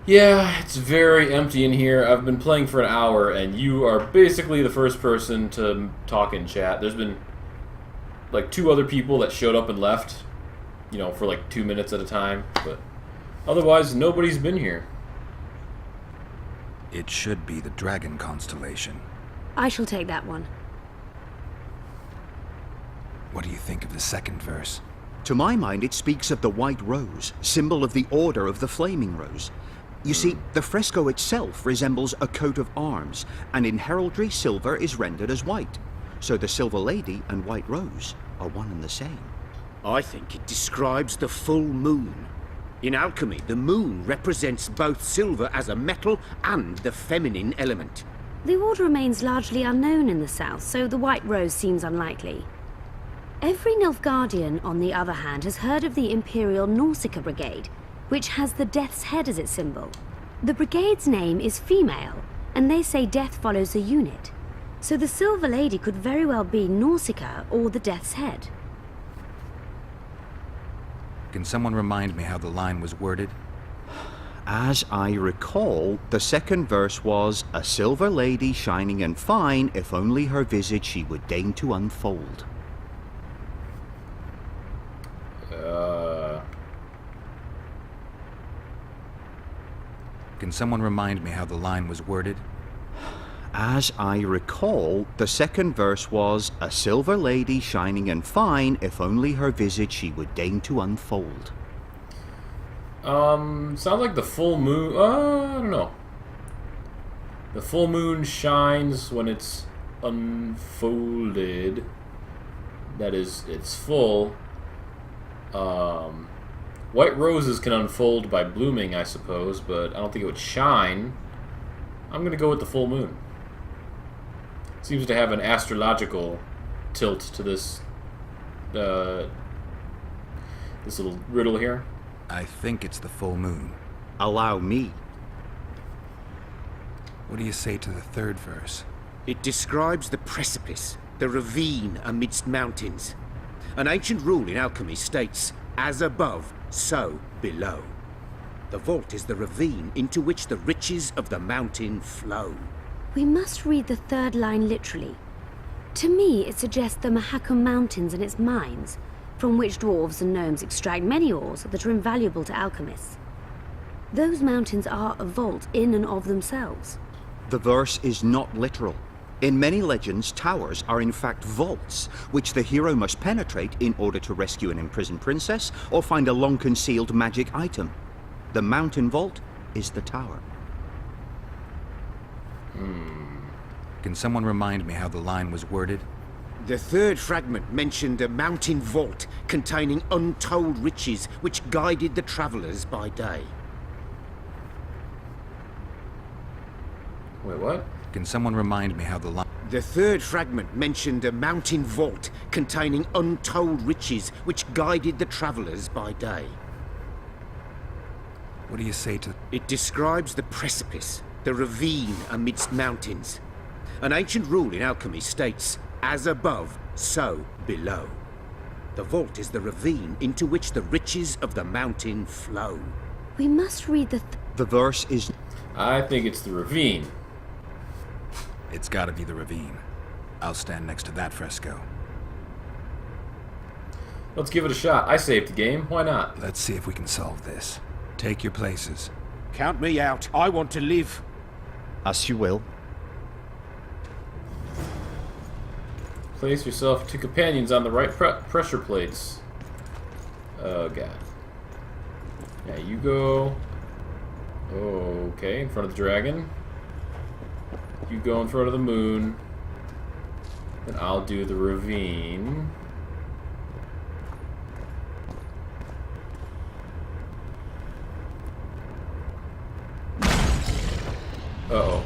Yeah, it's very empty in here. I've been playing for an hour, and you are basically the first person to talk in chat. There's been, like, 2 other people that showed up and left, you know, for like 2 minutes at a time, but otherwise, nobody's been here. It should be the dragon constellation. I shall take that one. What do you think of the second verse? To my mind, it speaks of the white rose, symbol of the Order of the Flaming Rose. You see, the fresco itself resembles a coat of arms, and in heraldry, silver is rendered as white. So the Silver Lady and White Rose are one and the same. I think it describes the full moon. In alchemy, the moon represents both silver as a metal and the feminine element. The order remains largely unknown in the south, so the White Rose seems unlikely. Every Nilfgaardian, on the other hand, has heard of the Imperial Nausicaa Brigade, which has the Death's Head as its symbol. The brigade's name is female, and they say death follows the unit. So the Silver Lady could very well be Nausicaa or the Death's Head. Can someone remind me how the line was worded? As I recall, the second verse was, "A silver lady shining and fine, if only her visage she would deign to unfold." Can someone remind me how the line was worded? As I recall, the second verse was, a silver lady shining and fine, if only her visage she would deign to unfold. Sounds like the full moon. I don't know. The full moon shines when it's unfolded. That is, it's full. White roses can unfold by blooming, I suppose, but I don't think it would shine. I'm gonna go with the full moon. Seems to have an astrological tilt to this this little riddle here. I think it's the full moon. Allow me. What do you say to the third verse? It describes the precipice, the ravine amidst mountains. An ancient rule in alchemy states, as above, so below. The vault is the ravine into which the riches of the mountain flow. We must read the third line literally. To me, it suggests the Mahakam Mountains and its mines, from which dwarves and gnomes extract many ores that are invaluable to alchemists. Those mountains are a vault in and of themselves. The verse is not literal. In many legends, towers are in fact vaults, which the hero must penetrate in order to rescue an imprisoned princess or find a long-concealed magic item. The mountain vault is the tower. Can someone remind me how the line was worded? The third fragment mentioned a mountain vault containing untold riches which guided the travellers by day. Wait, what? Can someone remind me how the line... The third fragment mentioned a mountain vault containing untold riches which guided the travellers by day. What do you say to... It describes the precipice, the ravine amidst mountains. An ancient rule in alchemy states, as above, so below. The vault is the ravine into which the riches of the mountain flow. We must read the verse is... I think it's the ravine. It's gotta be the ravine. I'll stand next to that fresco. Let's give it a shot. I saved the game. Why not? Let's see if we can solve this. Take your places. Count me out. I want to live. As you will. Place yourself 2 companions on the right pressure plates. Oh, God. Yeah, you go... Okay, in front of the dragon. You go in front of the moon. Then I'll do the ravine. Uh-oh.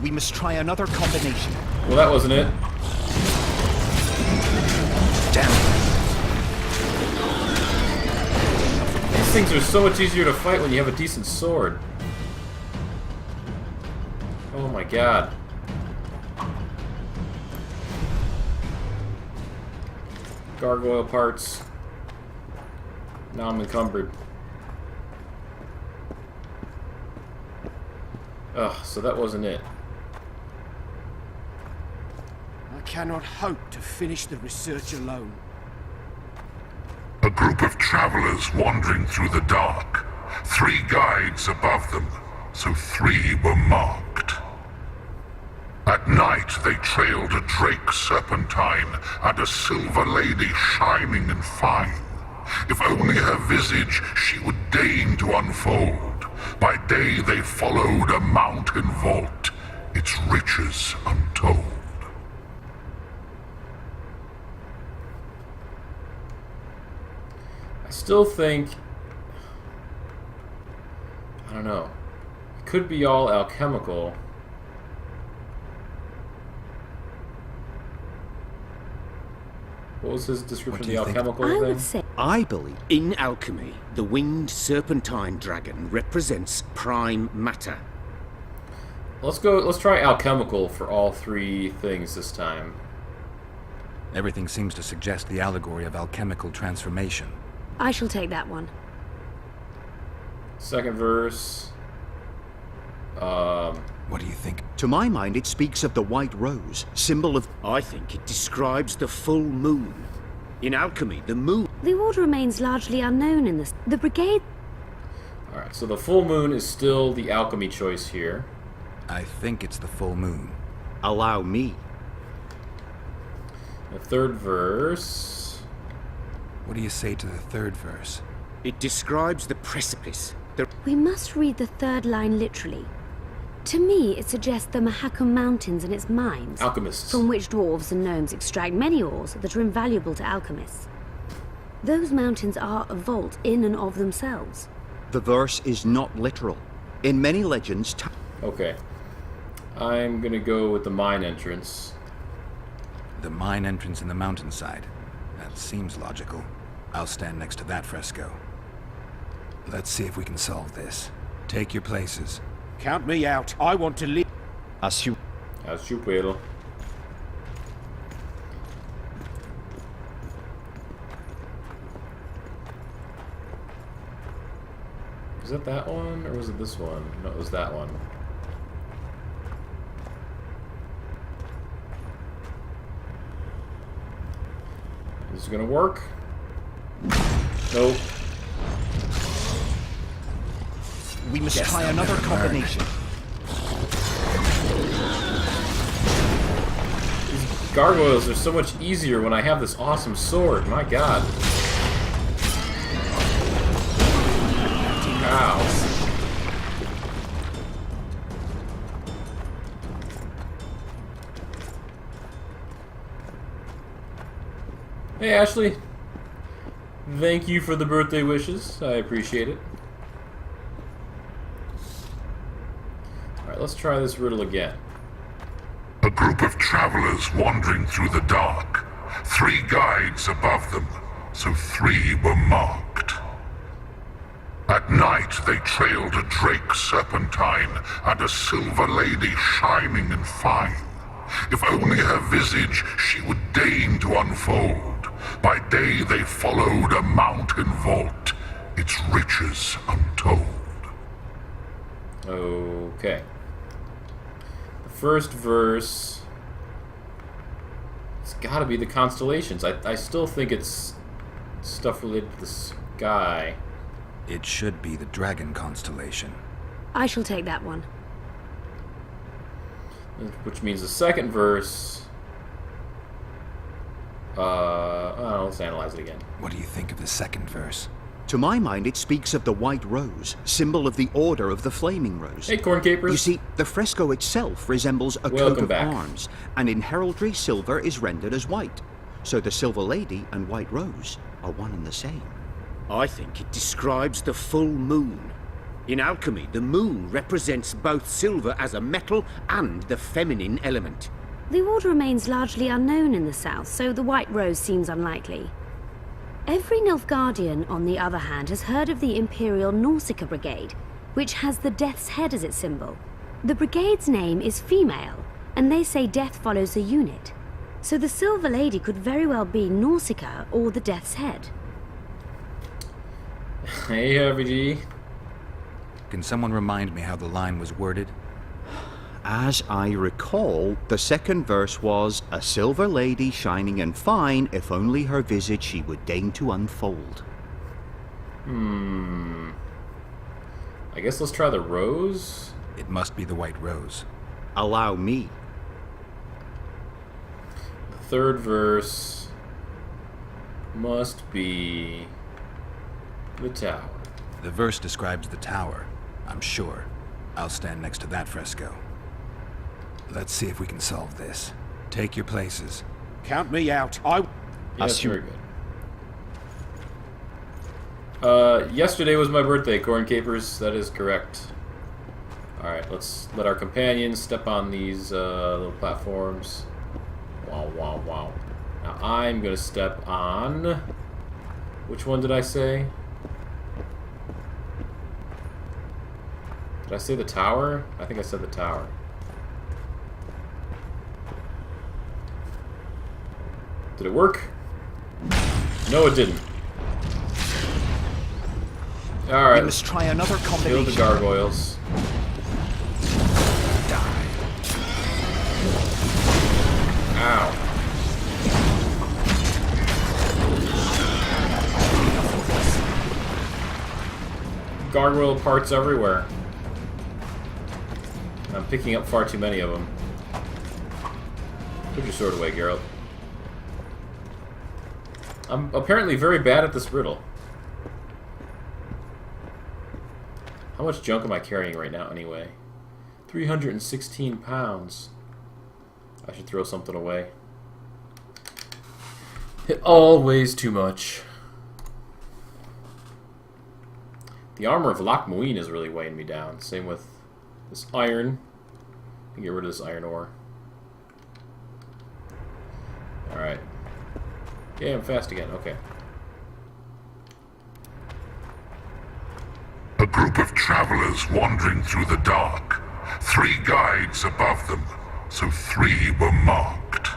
We must try another combination. Well, that wasn't it. Damn it. These things are so much easier to fight when you have a decent sword. Oh my God. Gargoyle parts. Now I'm encumbered. Ugh, so that wasn't it. I cannot hope to finish the research alone. A group of travelers wandering through the dark. 3 guides above them, so 3 were marked. At night they trailed a drake serpentine and a silver lady shining and fine. If only her visage she would deign to unfold. By day they followed a mountain vault, its riches untold. I still think... I don't know. It could be all alchemical. What was his description of the alchemical thing? I would say... I believe in alchemy, the winged serpentine dragon represents prime matter. Let's try alchemical for all 3 things this time. Everything seems to suggest the allegory of alchemical transformation. I shall take that one. Second verse. What do you think? To my mind, it speaks of the white rose, symbol of... I think it describes the full moon. In alchemy, the moon... The order remains largely unknown in this. The brigade... Alright, so the full moon is still the alchemy choice here. I think it's the full moon. Allow me. The third verse. What do you say to the third verse? It describes the precipice. We must read the third line literally. To me, it suggests the Mahakam Mountains and its mines. Alchemists. From which dwarves and gnomes extract many ores that are invaluable to alchemists. Those mountains are a vault in and of themselves. The verse is not literal. In many legends... Okay. I'm gonna go with the mine entrance. The mine entrance in the mountainside. That seems logical. I'll stand next to that fresco. Let's see if we can solve this. Take your places. Count me out. I want to leave. As you will. Was it that one, or was it this one? No, it was that one. Is this gonna work? Nope. We must try another combination. These gargoyles are so much easier when I have this awesome sword. My god. Ow. Hey Ashley. Thank you for the birthday wishes. I appreciate it. Alright, let's try this riddle again. A group of travelers wandering through the dark. 3 guides above them, so 3 were marked. At night they trailed a drake serpentine and a silver lady shining and fine. If only her visage she would deign to unfold. By day they followed a mountain vault, its riches untold. Okay. The first verse... It's gotta be the constellations. I still think it's stuff related to the sky. It should be the dragon constellation. I shall take that one. Which means the second verse... let's analyze it again. What do you think of the second verse? To my mind, it speaks of the white rose, symbol of the Order of the Flaming Rose. Hey, Corn Capers. You see, the fresco itself resembles a coat of arms, and in heraldry, silver is rendered as white. So the Silver Lady and White Rose are one and the same. I think it describes the full moon. In alchemy, the moon represents both silver as a metal and the feminine element. The order remains largely unknown in the south, so the White Rose seems unlikely. Every Nilfgaardian, on the other hand, has heard of the Imperial Nausicaa Brigade, which has the Death's Head as its symbol. The brigade's name is female, and they say death follows a unit. So the Silver Lady could very well be Nausicaa or the Death's Head. Hey, RBG. Can someone remind me how the line was worded? As I recall, the second verse was, a silver lady shining and fine, if only her visage she would deign to unfold. I guess let's try the rose? It must be the White Rose. Allow me. The third verse must be the tower. The verse describes the tower, I'm sure. I'll stand next to that fresco. Let's see if we can solve this. Take your places. Count me out. Yes, very good. Yesterday was my birthday, Corn Capers. That is correct. Alright, let's let our companions step on these little platforms. Wow, wow, wow. Now I'm gonna step on... Which one did I say? Did I say the tower? I think I said the tower. Did it work? No, it didn't. Alright. We must try another combination. Kill the gargoyles. Die. Ow. Gargoyle parts everywhere. I'm picking up far too many of them. Put your sword away, Geralt. I'm apparently very bad at this riddle. How much junk am I carrying right now, anyway? 316 pounds. I should throw something away. It all weighs too much. The armor of Loch Muin is really weighing me down. Same with this iron. I can get rid of this iron ore. Alright. Yeah, I'm fast again. Okay. A group of travelers wandering through the dark. 3 guides above them, so 3 were marked.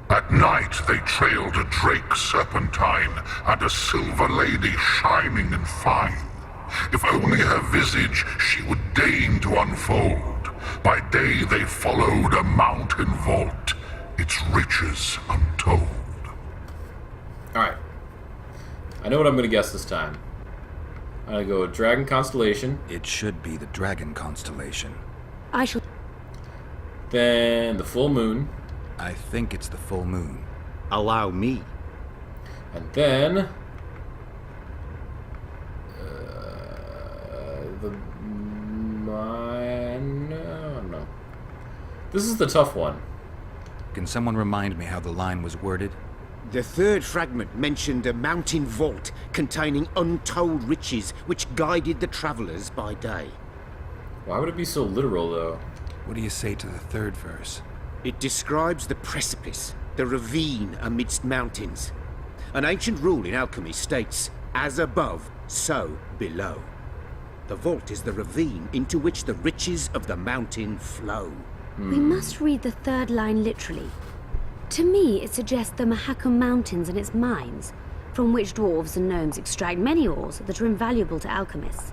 At night they trailed a drake serpentine and a silver lady shining and fine. If only her visage she would deign to unfold. By day they followed a mountain vault, its riches untold. Alright. I know what I'm going to guess this time. I'm going to go with Dragon Constellation. It should be the Dragon Constellation. I shall... Then the full moon. I think it's the full moon. Allow me. And then... the... no. This is the tough one. Can someone remind me how the line was worded? The third fragment mentioned a mountain vault containing untold riches which guided the travellers by day. Why would it be so literal, though? What do you say to the third verse? It describes the precipice, the ravine amidst mountains. An ancient rule in alchemy states, as above, so below. The vault is the ravine into which the riches of the mountain flow. We must read the third line literally. To me, it suggests the Mahakam Mountains and its mines, from which dwarves and gnomes extract many ores that are invaluable to alchemists.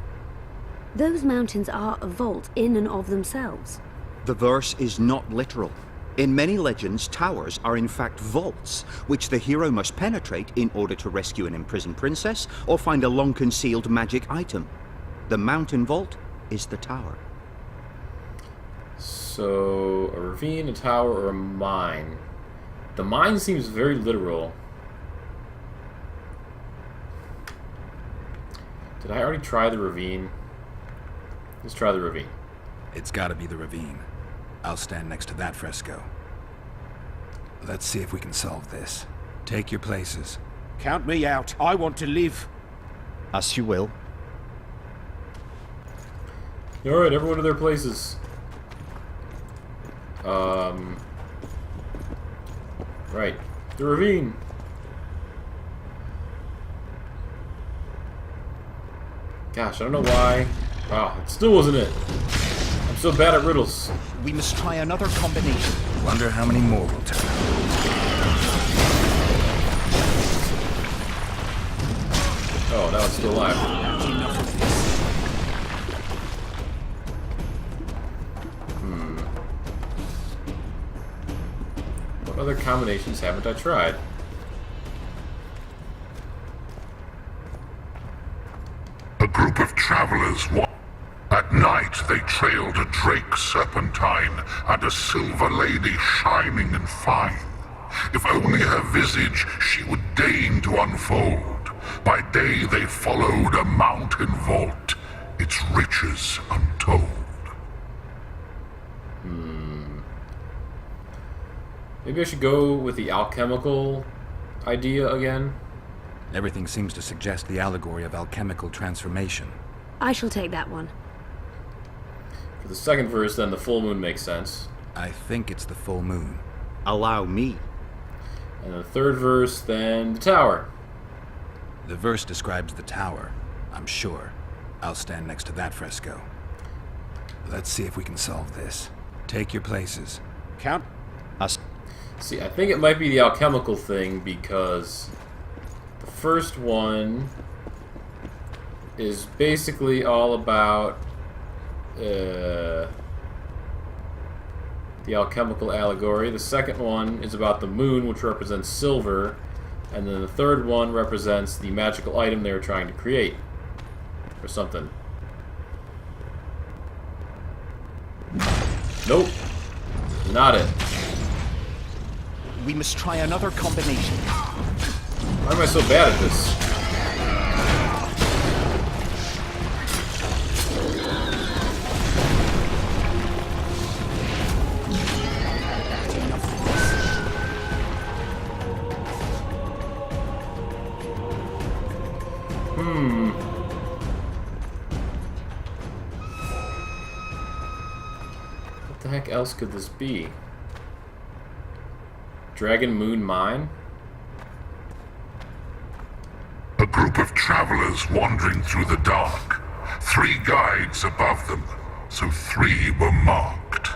Those mountains are a vault in and of themselves. The verse is not literal. In many legends, towers are in fact vaults, which the hero must penetrate in order to rescue an imprisoned princess or find a long-concealed magic item. The mountain vault is the tower. So, a ravine, a tower, or a mine. The mine seems very literal. Did I already try the ravine? Let's try the ravine. It's gotta be the ravine. I'll stand next to that fresco. Let's see if we can solve this. Take your places. Count me out. I want to live. As you will. Alright, everyone to their places. Right. The ravine. Gosh, I don't know why. Oh, it still wasn't it. I'm so bad at riddles. We must try another combination. Wonder how many more will turn out. Oh, that one's still alive. What other combinations haven't I tried? A group of travelers at night they trailed a drake serpentine and a silver lady shining and fine. If only her visage she would deign to unfold. By day they followed a mountain vault, its riches untold. Maybe I should go with the alchemical idea again. Everything seems to suggest the allegory of alchemical transformation. I shall take that one. For the second verse, then the full moon makes sense. I think it's the full moon. Allow me. And the third verse, then the tower. The verse describes the tower, I'm sure. I'll stand next to that fresco. Let's see if we can solve this. Take your places. Count. Us. See, I think it might be the alchemical thing because the first one is basically all about the alchemical allegory. The second one is about the moon, which represents silver, and then the third one represents the magical item they were trying to create, or something. Nope. Not it. We must try another combination. Why am I so bad at this? What the heck else could this be? Dragon Moon Mine? A group of travelers wandering through the dark. 3 guides above them, so 3 were marked.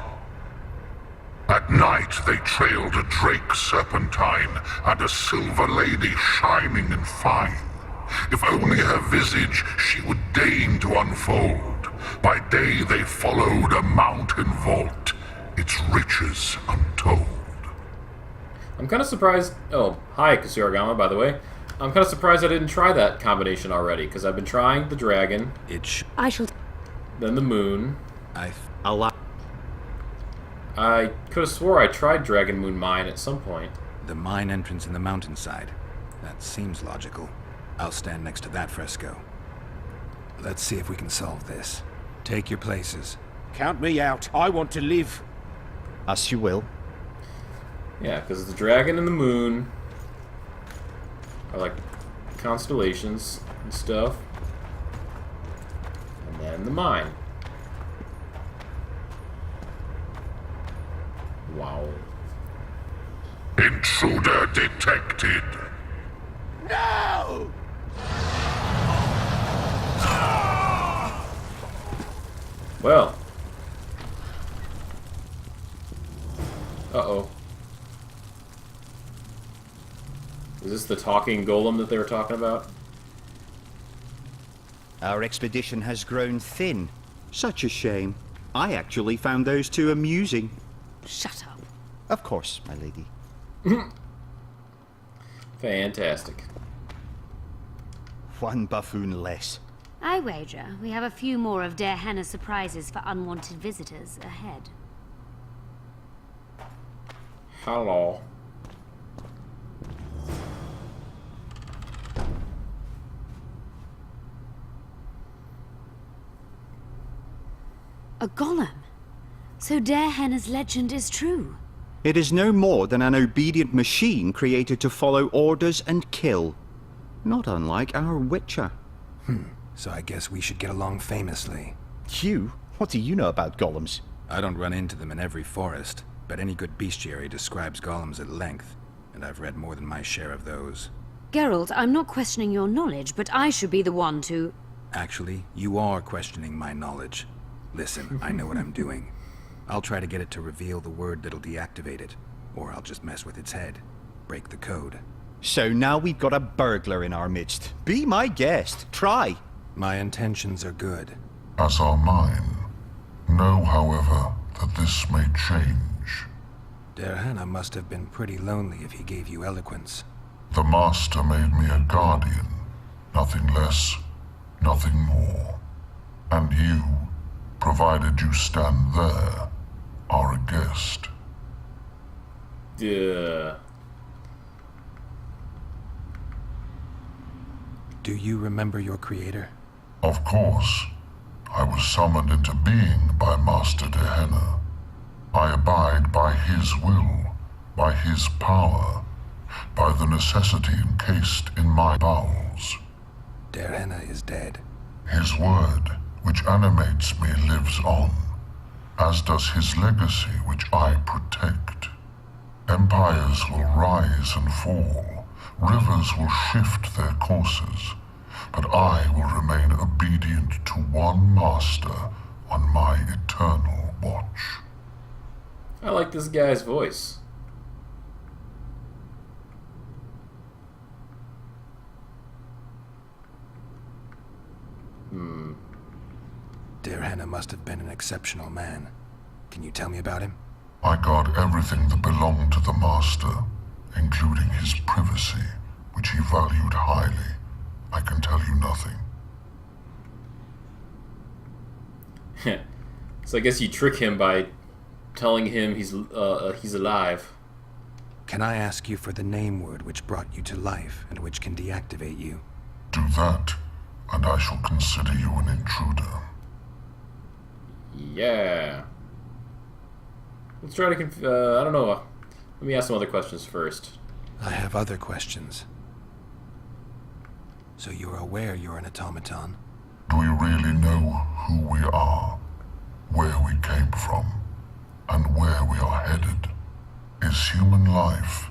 At night they trailed a drake serpentine and a silver lady shining and fine. If only her visage she would deign to unfold. By day they followed a mountain vault, its riches untold. I'm kind of surprised... Oh, hi, Kasuragama, by the way. I'm kind of surprised I didn't try that combination already, because I've been trying the dragon. I shall... Then the moon. I could have swore I tried Dragon Moon Mine at some point. The mine entrance in the mountainside. That seems logical. I'll stand next to that fresco. Let's see if we can solve this. Take your places. Count me out. I want to live. As you will. Yeah, because the dragon and the moon are like constellations and stuff. And then the mine. Wow. Intruder detected. No! Well. Uh-oh. Is this the talking golem that they were talking about? Our expedition has grown thin. Such a shame. I actually found those 2 amusing. Shut up. Of course, my lady. Fantastic. One buffoon less. I wager we have a few more of Der Henna's surprises for unwanted visitors ahead. Hello. A golem? So Der Henna's legend is true? It is no more than an obedient machine created to follow orders and kill. Not unlike our Witcher. So I guess we should get along famously. You? What do you know about golems? I don't run into them in every forest, but any good bestiary describes golems at length, and I've read more than my share of those. Geralt, I'm not questioning your knowledge, but I should be the one to... Actually, you are questioning my knowledge. Listen, I know what I'm doing. I'll try to get it to reveal the word that'll deactivate it, or I'll just mess with its head. Break the code. So now we've got a burglar in our midst. Be my guest. Try. My intentions are good. As are mine. Know, however, that this may change. Der Henna must have been pretty lonely if he gave you eloquence. The Master made me a guardian. Nothing less, nothing more. And you, provided you stand there, are a guest. Yeah. Do you remember your creator? Of course. I was summoned into being by Master Der Henna. I abide by his will, by his power, by the necessity encased in my bowels. Der Henna is dead. His word, which animates me, lives on, as does his legacy, which I protect. Empires will rise and fall, rivers will shift their courses, but I will remain obedient to one master on my eternal watch. I like this guy's voice. Der Henna must have been an exceptional man. Can you tell me about him? I guard everything that belonged to the Master, including his privacy, which he valued highly. I can tell you nothing. So I guess you trick him by telling him he's alive. Can I ask you for the name word which brought you to life and which can deactivate you? Do that, and I shall consider you an intruder. Yeah. Let's try to I don't know. Let me ask some other questions first. I have other questions. So you're aware you're an automaton? Do we really know who we are, where we came from, and where we are headed? Is human life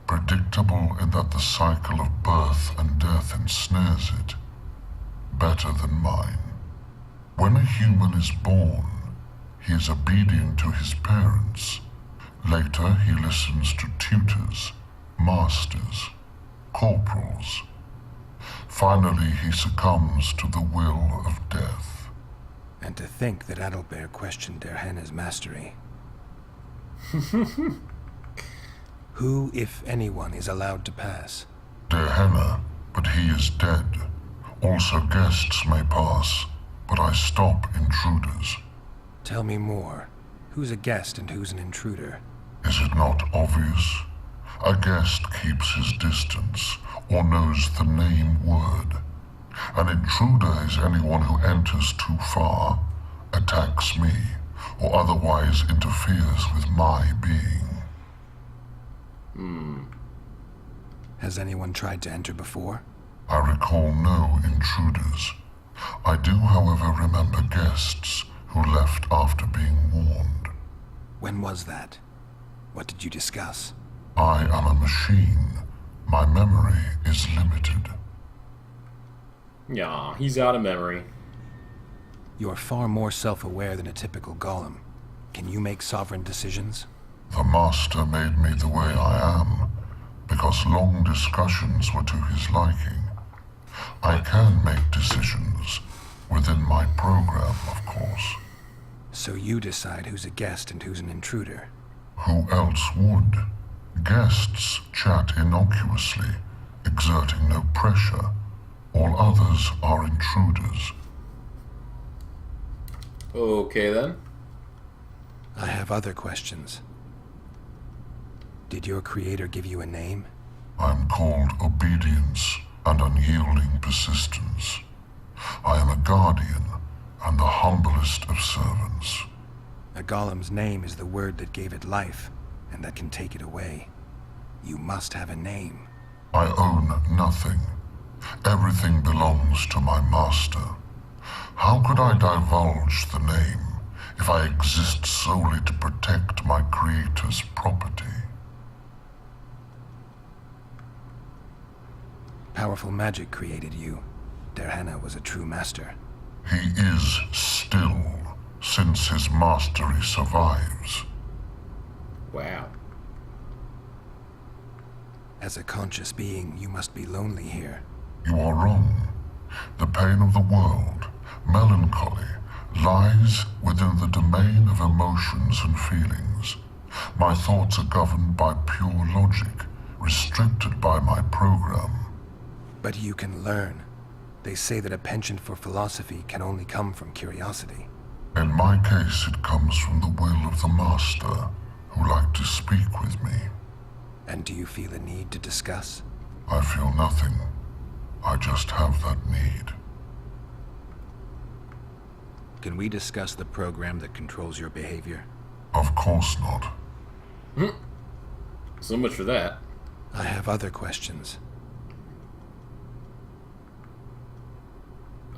predictable in that the cycle of birth and death ensnares it? Better than mine. When a human is born, he is obedient to his parents. Later, he listens to tutors, masters, corporals. Finally, he succumbs to the will of death. And to think that Adalbert questioned Derhenna's mastery. Who, if anyone, is allowed to pass? Derhenna, but he is dead. Also guests may pass, but I stop intruders. Tell me more. Who's a guest and who's an intruder? Is it not obvious? A guest keeps his distance, or knows the name word. An intruder is anyone who enters too far, attacks me, or otherwise interferes with my being. Has anyone tried to enter before? I recall no intruders. I do, however, remember guests who left after being warned. When was that? What did you discuss? I am a machine. My memory is limited. Yeah, he's out of memory. You're far more self-aware than a typical golem. Can you make sovereign decisions? The Master made me the way I am, because long discussions were to his liking. I can make decisions, within my program, of course. So you decide who's a guest and who's an intruder? Who else would? Guests chat innocuously, exerting no pressure. All others are intruders. Okay, then. I have other questions. Did your creator give you a name? I'm called Obedience and Unyielding Persistence. I am a guardian and the humblest of servants. A golem's name is the word that gave it life, and that can take it away. You must have a name. I own nothing. Everything belongs to my master. How could I divulge the name if I exist solely to protect my creator's property? Powerful magic created you. Derhenna was a true master. He is still, since his mastery survives. Wow. As a conscious being, you must be lonely here. You are wrong. The pain of the world, melancholy, lies within the domain of emotions and feelings. My thoughts are governed by pure logic, restricted by my program. But you can learn. They say that a penchant for philosophy can only come from curiosity. In my case, it comes from the will of the Master, who liked to speak with me. And do you feel a need to discuss? I feel nothing. I just have that need. Can we discuss the program that controls your behavior? Of course not. So much for that. I have other questions.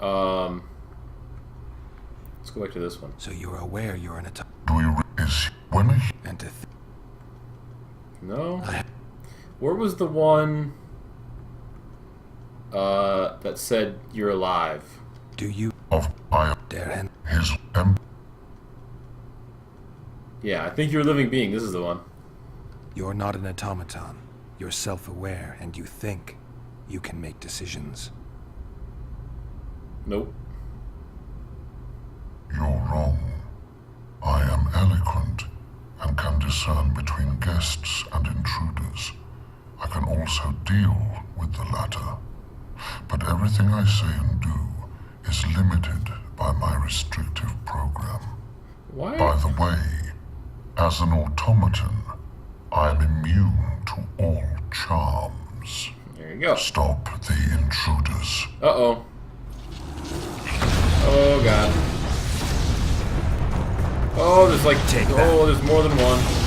Let's go back to this one. So you're aware you're an attack. Do you is when a And to No. Where was the one that said you're alive? Do you of I Derhenna? His Yeah, I think you're a living being. This is the one. You're not an automaton. You're self-aware and you think. You can make decisions. Nope. You're wrong. I am eloquent and can discern between guests and intruders. I can also deal with the latter. But everything I say and do is limited by my restrictive program. Why? By the way, As an automaton, I am immune to all charms. There you go. Stop the intruders. Uh-oh. Oh, God. Oh, there's like... Oh, there's more than one.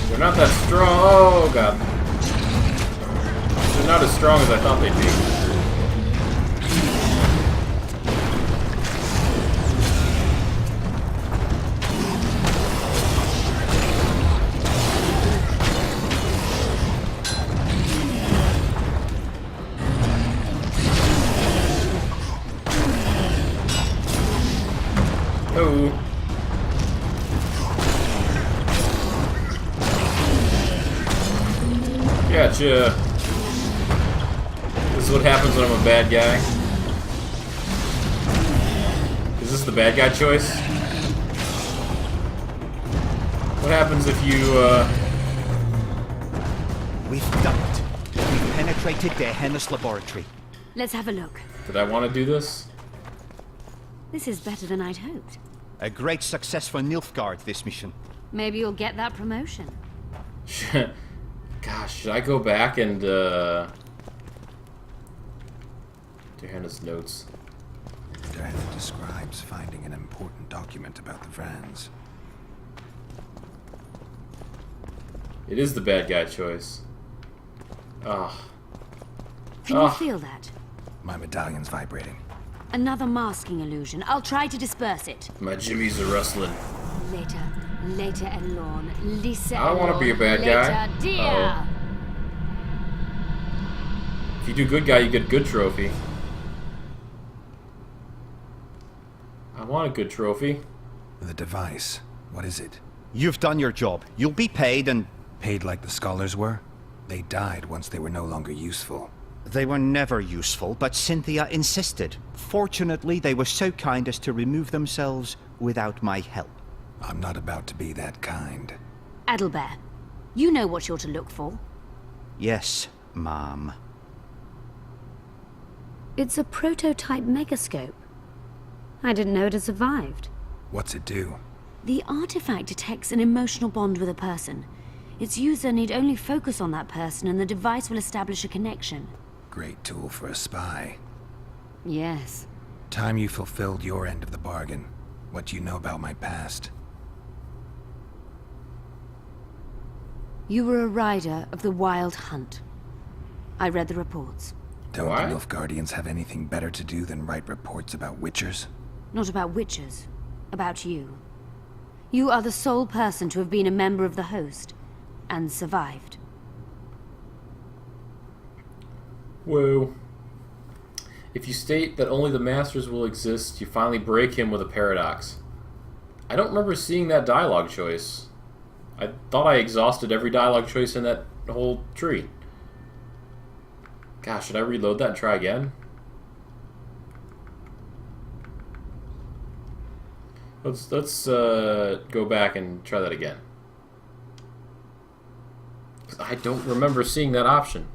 They're not that strong. Oh, God. They're not as strong as I thought they'd be. Oh. Gotcha. This is what happens when I'm a bad guy. Is this the bad guy choice? What happens if you, We've done it. We've penetrated their Hennis laboratory. Let's have a look. Did I want to do this? This is better than I'd hoped. A great success for Nilfgaard, this mission. Maybe you'll get that promotion. Gosh, should I go back and, Diana's notes. Diana describes finding an important document about the Vrans. It is the bad guy choice. Ah. Can you feel that? My medallion's vibrating. Another masking illusion. I'll try to disperse it. My jimmies are rustling. Later, Elorn. Lisa. I don't want to be a bad guy. Dear. Uh-oh. If you do good guy, you get good trophy. I want a good trophy. The device. What is it? You've done your job. You'll be paid and... Paid like the scholars were? They died once they were no longer useful. They were never useful, but Cynthia insisted. Fortunately, they were so kind as to remove themselves without my help. I'm not about to be that kind. Adalbert, you know what you're to look for. Yes, Mom. It's a prototype megascope. I didn't know it had survived. What's it do? The artifact detects an emotional bond with a person. Its user need only focus on that person and the device will establish a connection. Great tool for a spy. Yes. Time you fulfilled your end of the bargain. What do you know about my past? You were a rider of the Wild Hunt. I read the reports. Don't the Nilfgaardians have anything better to do than write reports about witchers? Not about witchers. About you. You are the sole person to have been a member of the host. And survived. Whoa. If you state that only the Masters will exist, you finally break him with a paradox. I don't remember seeing that dialogue choice. I thought I exhausted every dialogue choice in that whole tree. Gosh, should I reload that and try again? Let's go back and try that again. I don't remember seeing that option.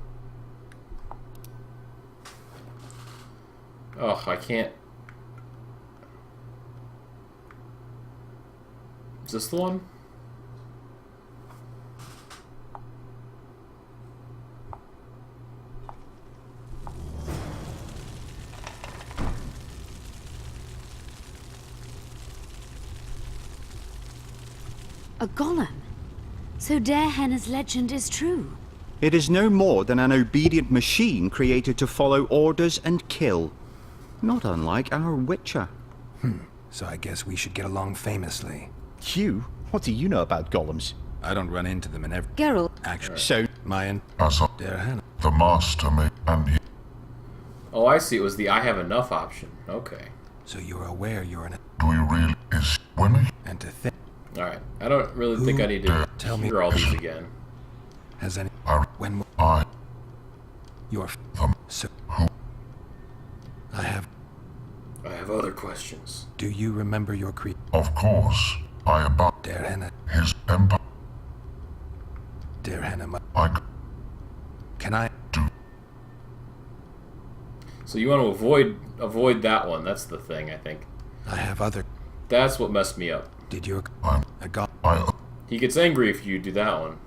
Oh, I can't. Is this the one? A golem. So Darehenna's legend is true. It is no more than an obedient machine created to follow orders and kill. Not unlike our Witcher. So I guess we should get along famously. You? What do you know about golems? I don't run into them in every... Geralt. Actually, so... Mayan... Darehenna. The Master may... and he... Oh, I see. It was the I have enough option. Okay. So you're aware you're an... Do we really... is winning? And to think... Alright. I don't really think I need to hear all these again. Has any... When... I... You're... So... Who... I have other questions. Do you remember your Of course. I about... Darehenna. His empire... Can I? So you want to avoid that one. That's the thing, I think. I have other... That's what messed me up. Did your... a god... He gets angry if you do that one.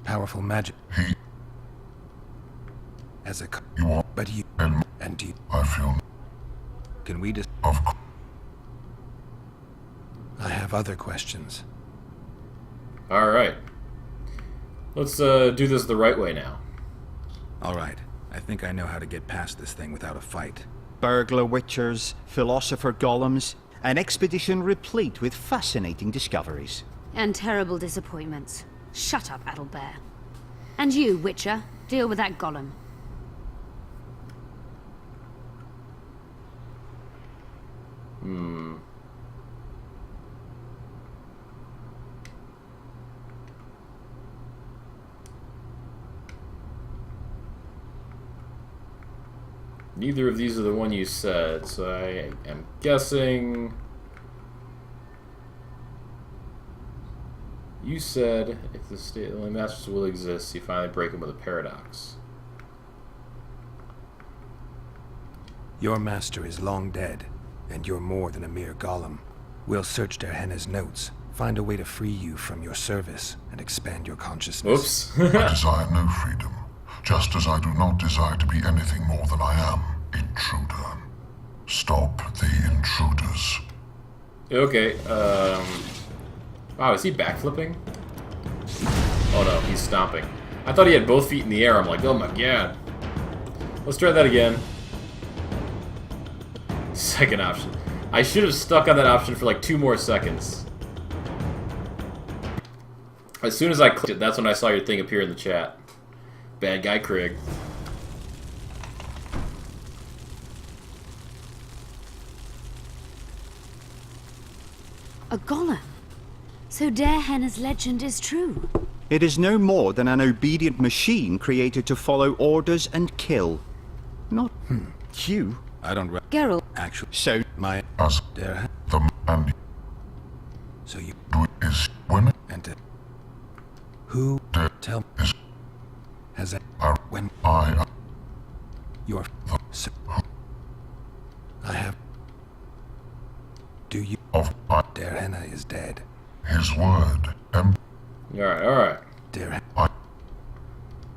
Powerful magic. As a... But you... And you... I feel... Can we just... I have other questions. Alright. Let's do this the right way now. Alright. I think I know how to get past this thing without a fight. Burglar witchers, philosopher golems, an expedition replete with fascinating discoveries. And terrible disappointments. Shut up, Adelbear. And you, Witcher, deal with that golem. Neither of these are the one you said, so I am guessing... You said, if the state only masters will exist, you finally break them with a paradox. Your master is long dead, and you're more than a mere golem. We'll search Derhenna's notes, find a way to free you from your service, and expand your consciousness. Oops. I desire no freedom, just as I do not desire to be anything more than I am, intruder. Stop the intruders. Okay, wow, is he backflipping? Oh no, he's stomping. I thought he had both feet in the air. I'm like, oh my god. Let's try that again. Second option. I should have stuck on that option for like 2 more seconds. As soon as I clicked it, that's when I saw your thing appear in the chat. Bad guy Krieg. A golem? So Derhenna's legend is true? It is no more than an obedient machine created to follow orders and kill. Not you. I don't... Geralt. Actually... So, my... As Derhenna... the man So you... is when And who... Tell... is Has that... When... I... Your... So, I have... Do you... Of... Derhenna is dead. His word. Alright, alright. Derhenna...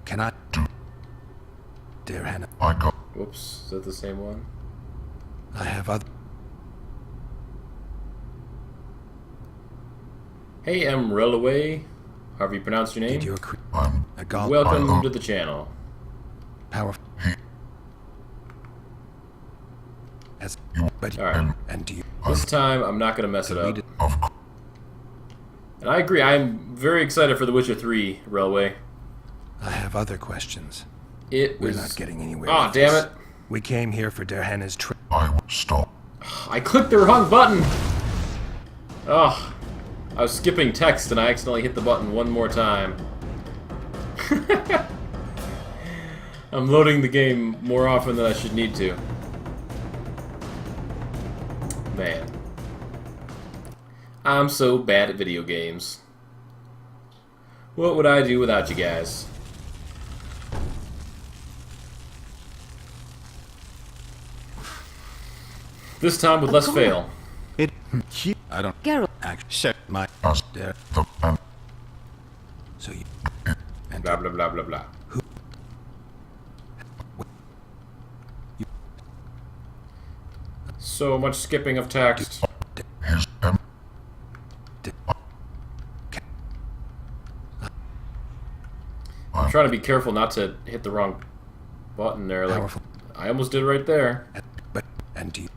Can I... Do... Derhenna... I got... Whoops, is that the same one? I have other... Hey, Relaway. However you pronounce your name. Did you I'm a god... Welcome to the channel. Powerful... As... But... Alright. And do you... This time, I'm not going to mess it up. Of... And I agree, I'm very excited for The Witcher 3, Relway. I have other questions. We're not getting anywhere. Aw, with damn this. it. We came here for Derhenna's trip. I will stop. I clicked the wrong button! Oh, I was skipping text and I accidentally hit the button one more time. I'm loading the game more often than I should need to. Man. I'm so bad at video games. What would I do without you guys? This time with less fail. I don't... Geralt. Actually... So, my... There... The man... So you... And blah blah blah blah blah. Who... You... So much skipping of text. His... I'm trying to be careful not to hit the wrong button there. Like, I almost did right there. But... And do you...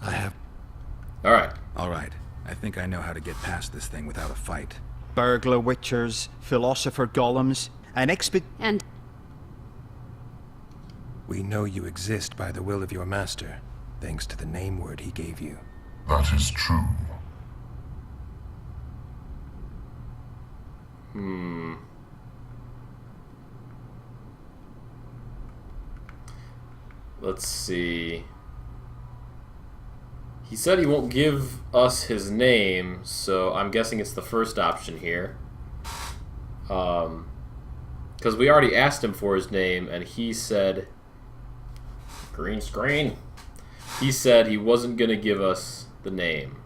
I have... Alright. Alright. I think I know how to get past this thing without a fight. Burglar witchers, philosopher golems, an And... We know you exist by the will of your master, thanks to the name word he gave you. That is true. Let's see. He said he won't give us his name, so I'm guessing it's the first option here. Because we already asked him for his name, and he said... Green screen. He said he wasn't going to give us the name.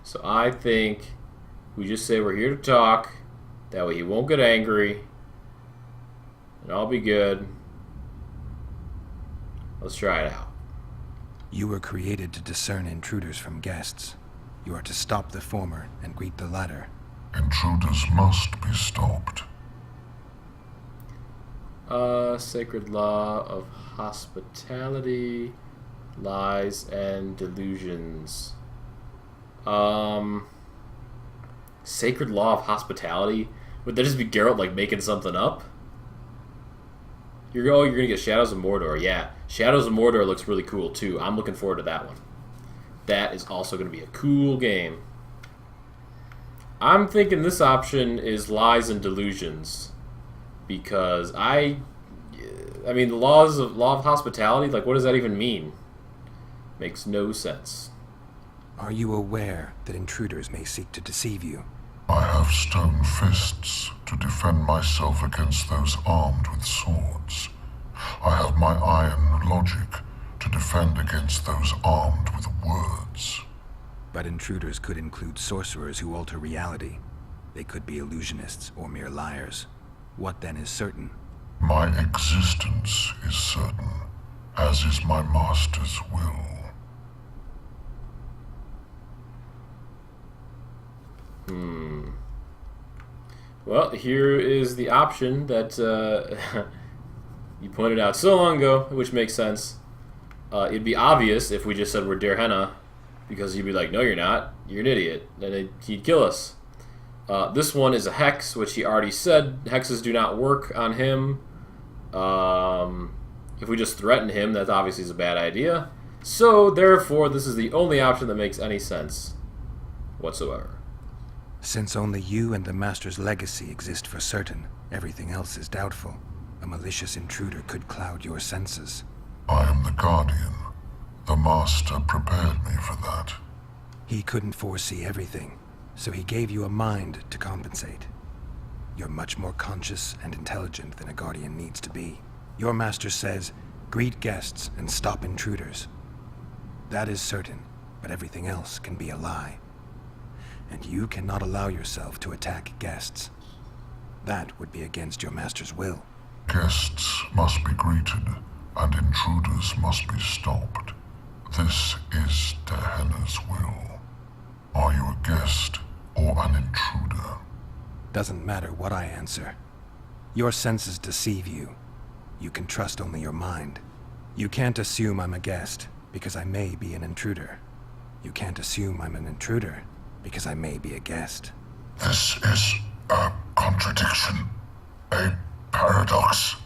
So I think we just say we're here to talk. That way he won't get angry. And I'll be good. Let's try it out. You were created to discern intruders from guests. You are to stop the former and greet the latter. Intruders must be stopped. Sacred law of hospitality, lies, and delusions. Sacred law of hospitality? Would that just be Geralt, like, making something up? You're gonna get Shadows of Mordor. Yeah, Shadows of Mordor looks really cool, too. I'm looking forward to that one. That is also gonna be a cool game. I'm thinking this option is lies and delusions. Because I mean, the law of hospitality, like, what does that even mean? Makes no sense. Are you aware that intruders may seek to deceive you? I have stone fists to defend myself against those armed with swords. I have my iron logic to defend against those armed with words. But intruders could include sorcerers who alter reality. They could be illusionists or mere liars. What then is certain? My existence is certain, as is my master's will. Well, here is the option that you pointed out so long ago, which makes sense. It'd be obvious if we just said we're Derhenna, because you'd be like, no, you're not. You're an idiot. And he'd kill us. This one is a hex, which he already said. Hexes do not work on him. If we just threaten him, that obviously is a bad idea. So, therefore, this is the only option that makes any sense whatsoever. Since only you and the Master's legacy exist for certain, everything else is doubtful. A malicious intruder could cloud your senses. I am the Guardian. The Master prepared me for that. He couldn't foresee everything, so he gave you a mind to compensate. You're much more conscious and intelligent than a Guardian needs to be. Your Master says, greet guests and stop intruders. That is certain, but everything else can be a lie. And you cannot allow yourself to attack guests. That would be against your Master's will. Guests must be greeted, and intruders must be stopped. This is Derhenna's will. Are you a guest or an intruder? Doesn't matter what I answer. Your senses deceive you. You can trust only your mind. You can't assume I'm a guest, because I may be an intruder. You can't assume I'm an intruder, because I may be a guest. This is a contradiction, a paradox.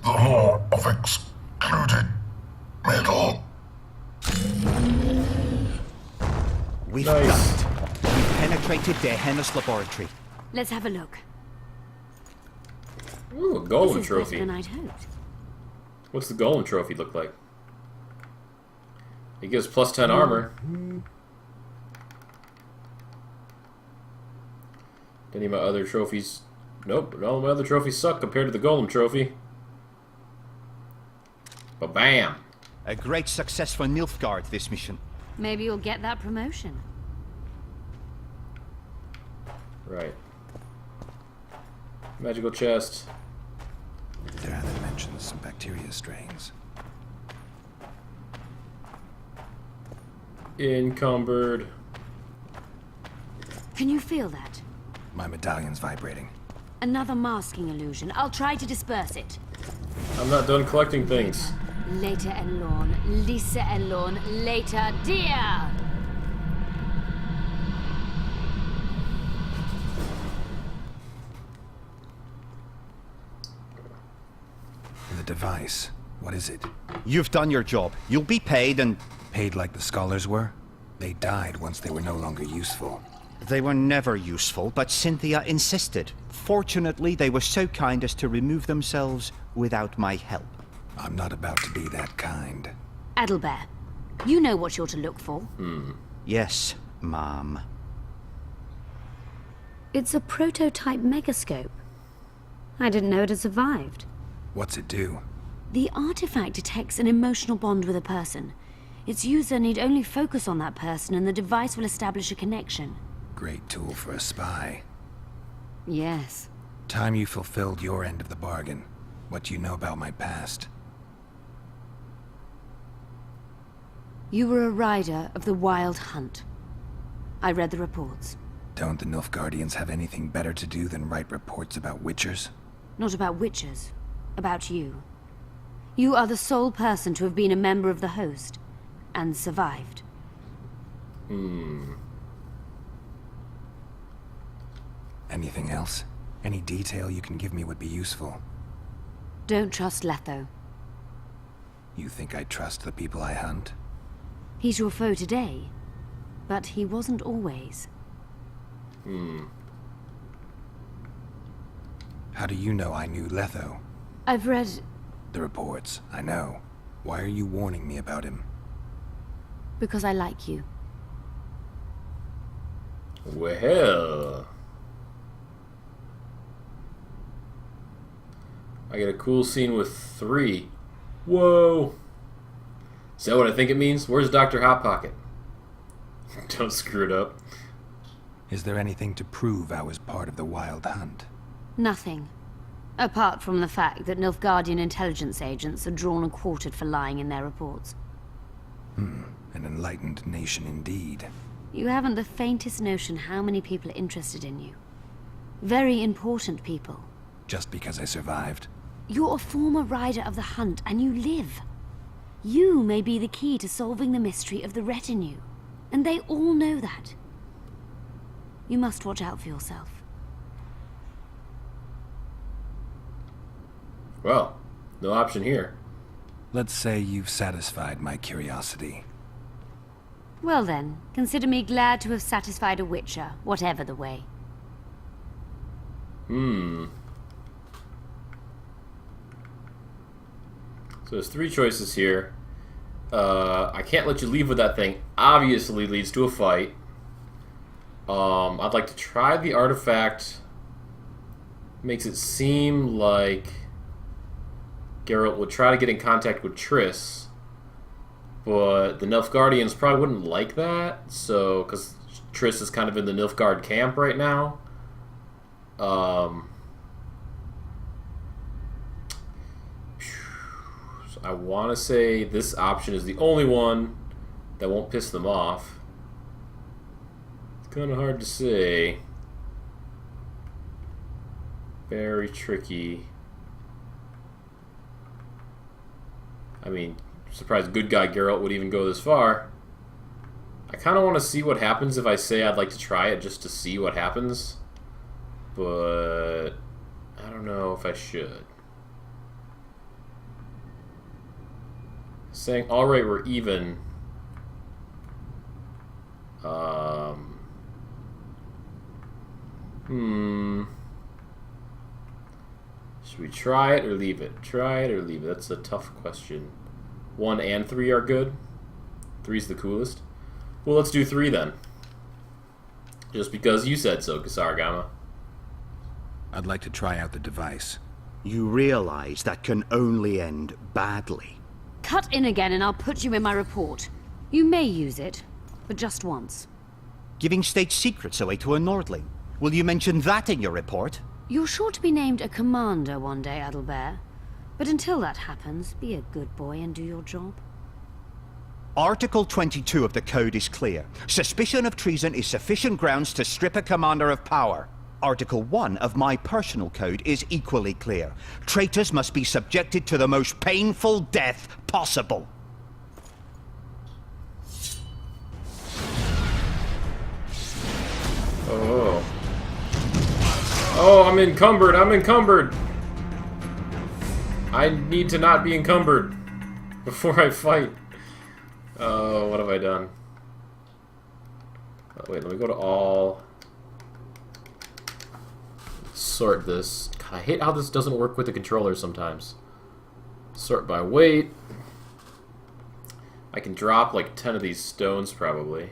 The law of excluded middle. We've done it. We've penetrated Derhenna's laboratory. Let's have a look. Ooh, a golem This is trophy. better than I'd hoped. What's the golem trophy look like? It gives plus 10 armor. Any of my other trophies... Nope, all of my other trophies suck compared to the golem trophy. But bam! A great success for Nilfgaard, this mission. Maybe you'll get that promotion. Right. Magical chest. There are that mentions some bacteria strains. Encumbered. Can you feel that? My medallion's vibrating. Another masking illusion. I'll try to disperse it. I'm not done collecting things. Later, Enlorn. Lisa Enlorn. Later, dear! The device. What is it? You've done your job. You'll be paid and... Paid like the scholars were? They died once they were no longer useful. They were never useful, but Cynthia insisted. Fortunately, they were so kind as to remove themselves without my help. I'm not about to be that kind. Adelbert, you know what you're to look for. Yes, Mom. It's a prototype megascope. I didn't know it had survived. What's it do? The artifact detects an emotional bond with a person. Its user need only focus on that person and the device will establish a connection. Great tool for a spy. Yes. Time you fulfilled your end of the bargain. What do you know about my past? You were a rider of the Wild Hunt. I read the reports. Don't the Nilfgaardians have anything better to do than write reports about Witchers? Not about Witchers. About you. You are the sole person to have been a member of the Host. And survived. Anything else? Any detail you can give me would be useful. Don't trust Letho. You think I trust the people I hunt? He's your foe today. But he wasn't always. How do you know I knew Letho? I've read... The reports, I know. Why are you warning me about him? Because I like you. Well... I get a cool scene with 3. Whoa! Is that what I think it means? Where's Dr. Hot Pocket? Don't screw it up. Is there anything to prove I was part of the Wild Hunt? Nothing. Apart from the fact that Nilfgaardian intelligence agents are drawn and quartered for lying in their reports. An enlightened nation indeed. You haven't the faintest notion how many people are interested in you. Very important people. Just because I survived? You're a former rider of the Hunt, and you live. You may be the key to solving the mystery of the retinue. And they all know that. You must watch out for yourself. Well, no option here. Let's say you've satisfied my curiosity. Well then, consider me glad to have satisfied a Witcher, whatever the way. So there's 3 choices here. I can't let you leave with that thing. Obviously leads to a fight. I'd like to try the artifact. Makes it seem like Geralt would try to get in contact with Triss. But the Nilfgaardians probably wouldn't like that. So, because Triss is kind of in the Nilfgaard camp right now. So I want to say this option is the only one that won't piss them off. It's kind of hard to say. Very tricky. I mean, surprised good guy Geralt would even go this far. I kind of want to see what happens if I say I'd like to try it just to see what happens. But I don't know if I should. Saying, alright, we're even. Should we try it or leave it? Try it or leave it? That's a tough question. 1 and 3 are good. 3's the coolest. Well, let's do 3 then. Just because you said so, Kasaragama. I'd like to try out the device. You realize that can only end badly. Cut in again and I'll put you in my report. You may use it, but just once. Giving state secrets away to a Nordling. Will you mention that in your report? You're sure to be named a commander one day, Adalbert. But until that happens, be a good boy and do your job. Article 22 of the Code is clear. Suspicion of treason is sufficient grounds to strip a commander of power. Article 1 of my personal code is equally clear. Traitors must be subjected to the most painful death possible. Oh. Oh, I'm encumbered. I'm encumbered. I need to not be encumbered before I fight. Oh, what have I done? Oh, wait, let me go to all. Sort this. God, I hate how this doesn't work with the controller sometimes. Sort by weight. I can drop like 10 of these stones probably.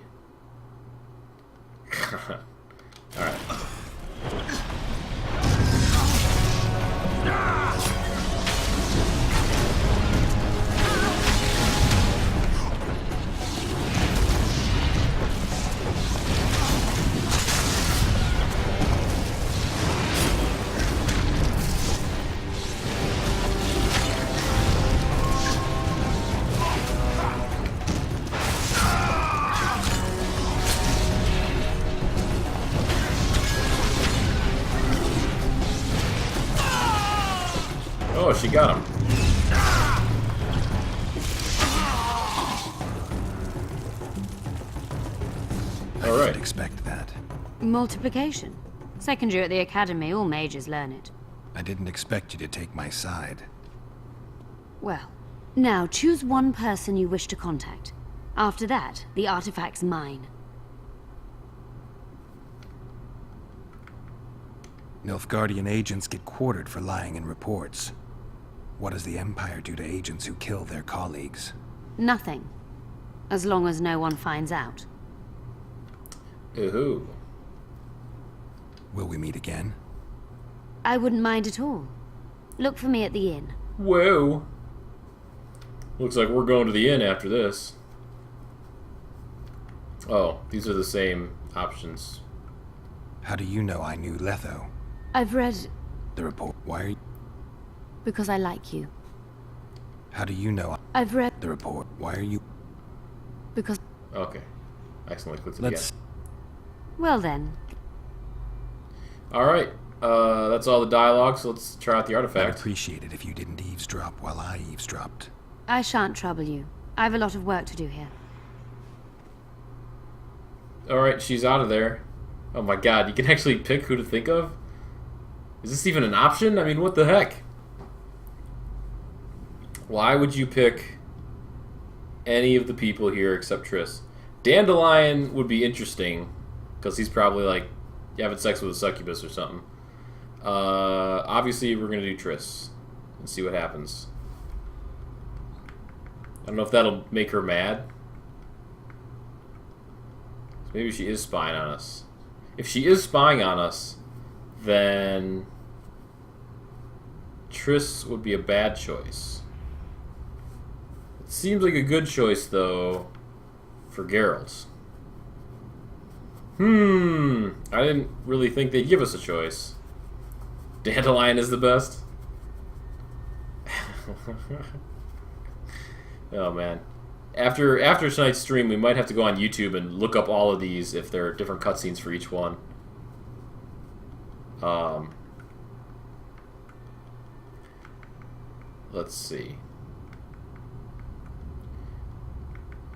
Alright. Oh, she got him. All right. Expect that. Multiplication. Second year at the academy, all mages learn it. I didn't expect you to take my side. Well, now choose one person you wish to contact. After that, the artifact's mine. Nilfgaardian agents get quartered for lying in reports. What does the Empire do to agents who kill their colleagues? Nothing. As long as no one finds out. Ooh. Will we meet again? I wouldn't mind at all. Look for me at the inn. Whoa. Looks like we're going to the inn after this. Oh, these are the same options. How do you know I knew Letho? I've read... The report. Why are you... Because I like you. How do you know I've read... The report. Why are you... Because... Okay. I accidentally clicked it Let's... again. Well then. Alright. That's all the dialogue, so let's try out the artifact. I'd appreciate it if you didn't eavesdrop while I eavesdropped. I shan't trouble you. I have a lot of work to do here. Alright, she's out of there. Oh my god, you can actually pick who to think of? Is this even an option? I mean, what the heck? Why would you pick any of the people here except Triss? Dandelion would be interesting, because he's probably like having sex with a succubus or something. Obviously, we're going to do Triss and see what happens. I don't know if that'll make her mad. Maybe she is spying on us. If she is spying on us, then Triss would be a bad choice. It seems like a good choice, though, for Geralt. I didn't really think they'd give us a choice. Dandelion is the best? Oh, man. After tonight's stream, we might have to go on YouTube and look up all of these if there are different cutscenes for each one. Let's see.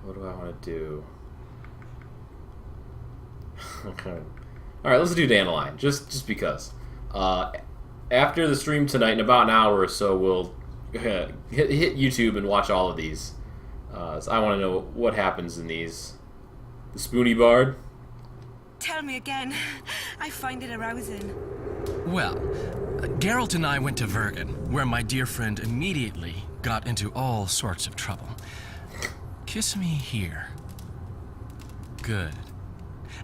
What do I want to do? Okay. Alright, let's do Dandelion, just because. After the stream tonight, in about an hour or so, we'll hit YouTube and watch all of these. So I want to know what happens in these. The Spoony Bard. Tell me again. I find it arousing. Well, Geralt and I went to Vergen, where my dear friend immediately got into all sorts of trouble. Kiss me here. Good.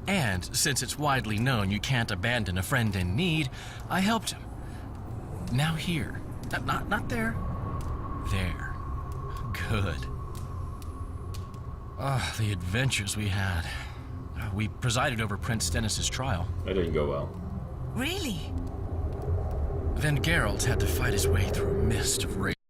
And since it's widely known you can't abandon a friend in need, I helped him. Now here. Not there. There. Good. Ah, the adventures we had. We presided over Prince Stennis' trial. That didn't go well. Really? Then Geralt had to fight his way through a mist of rage.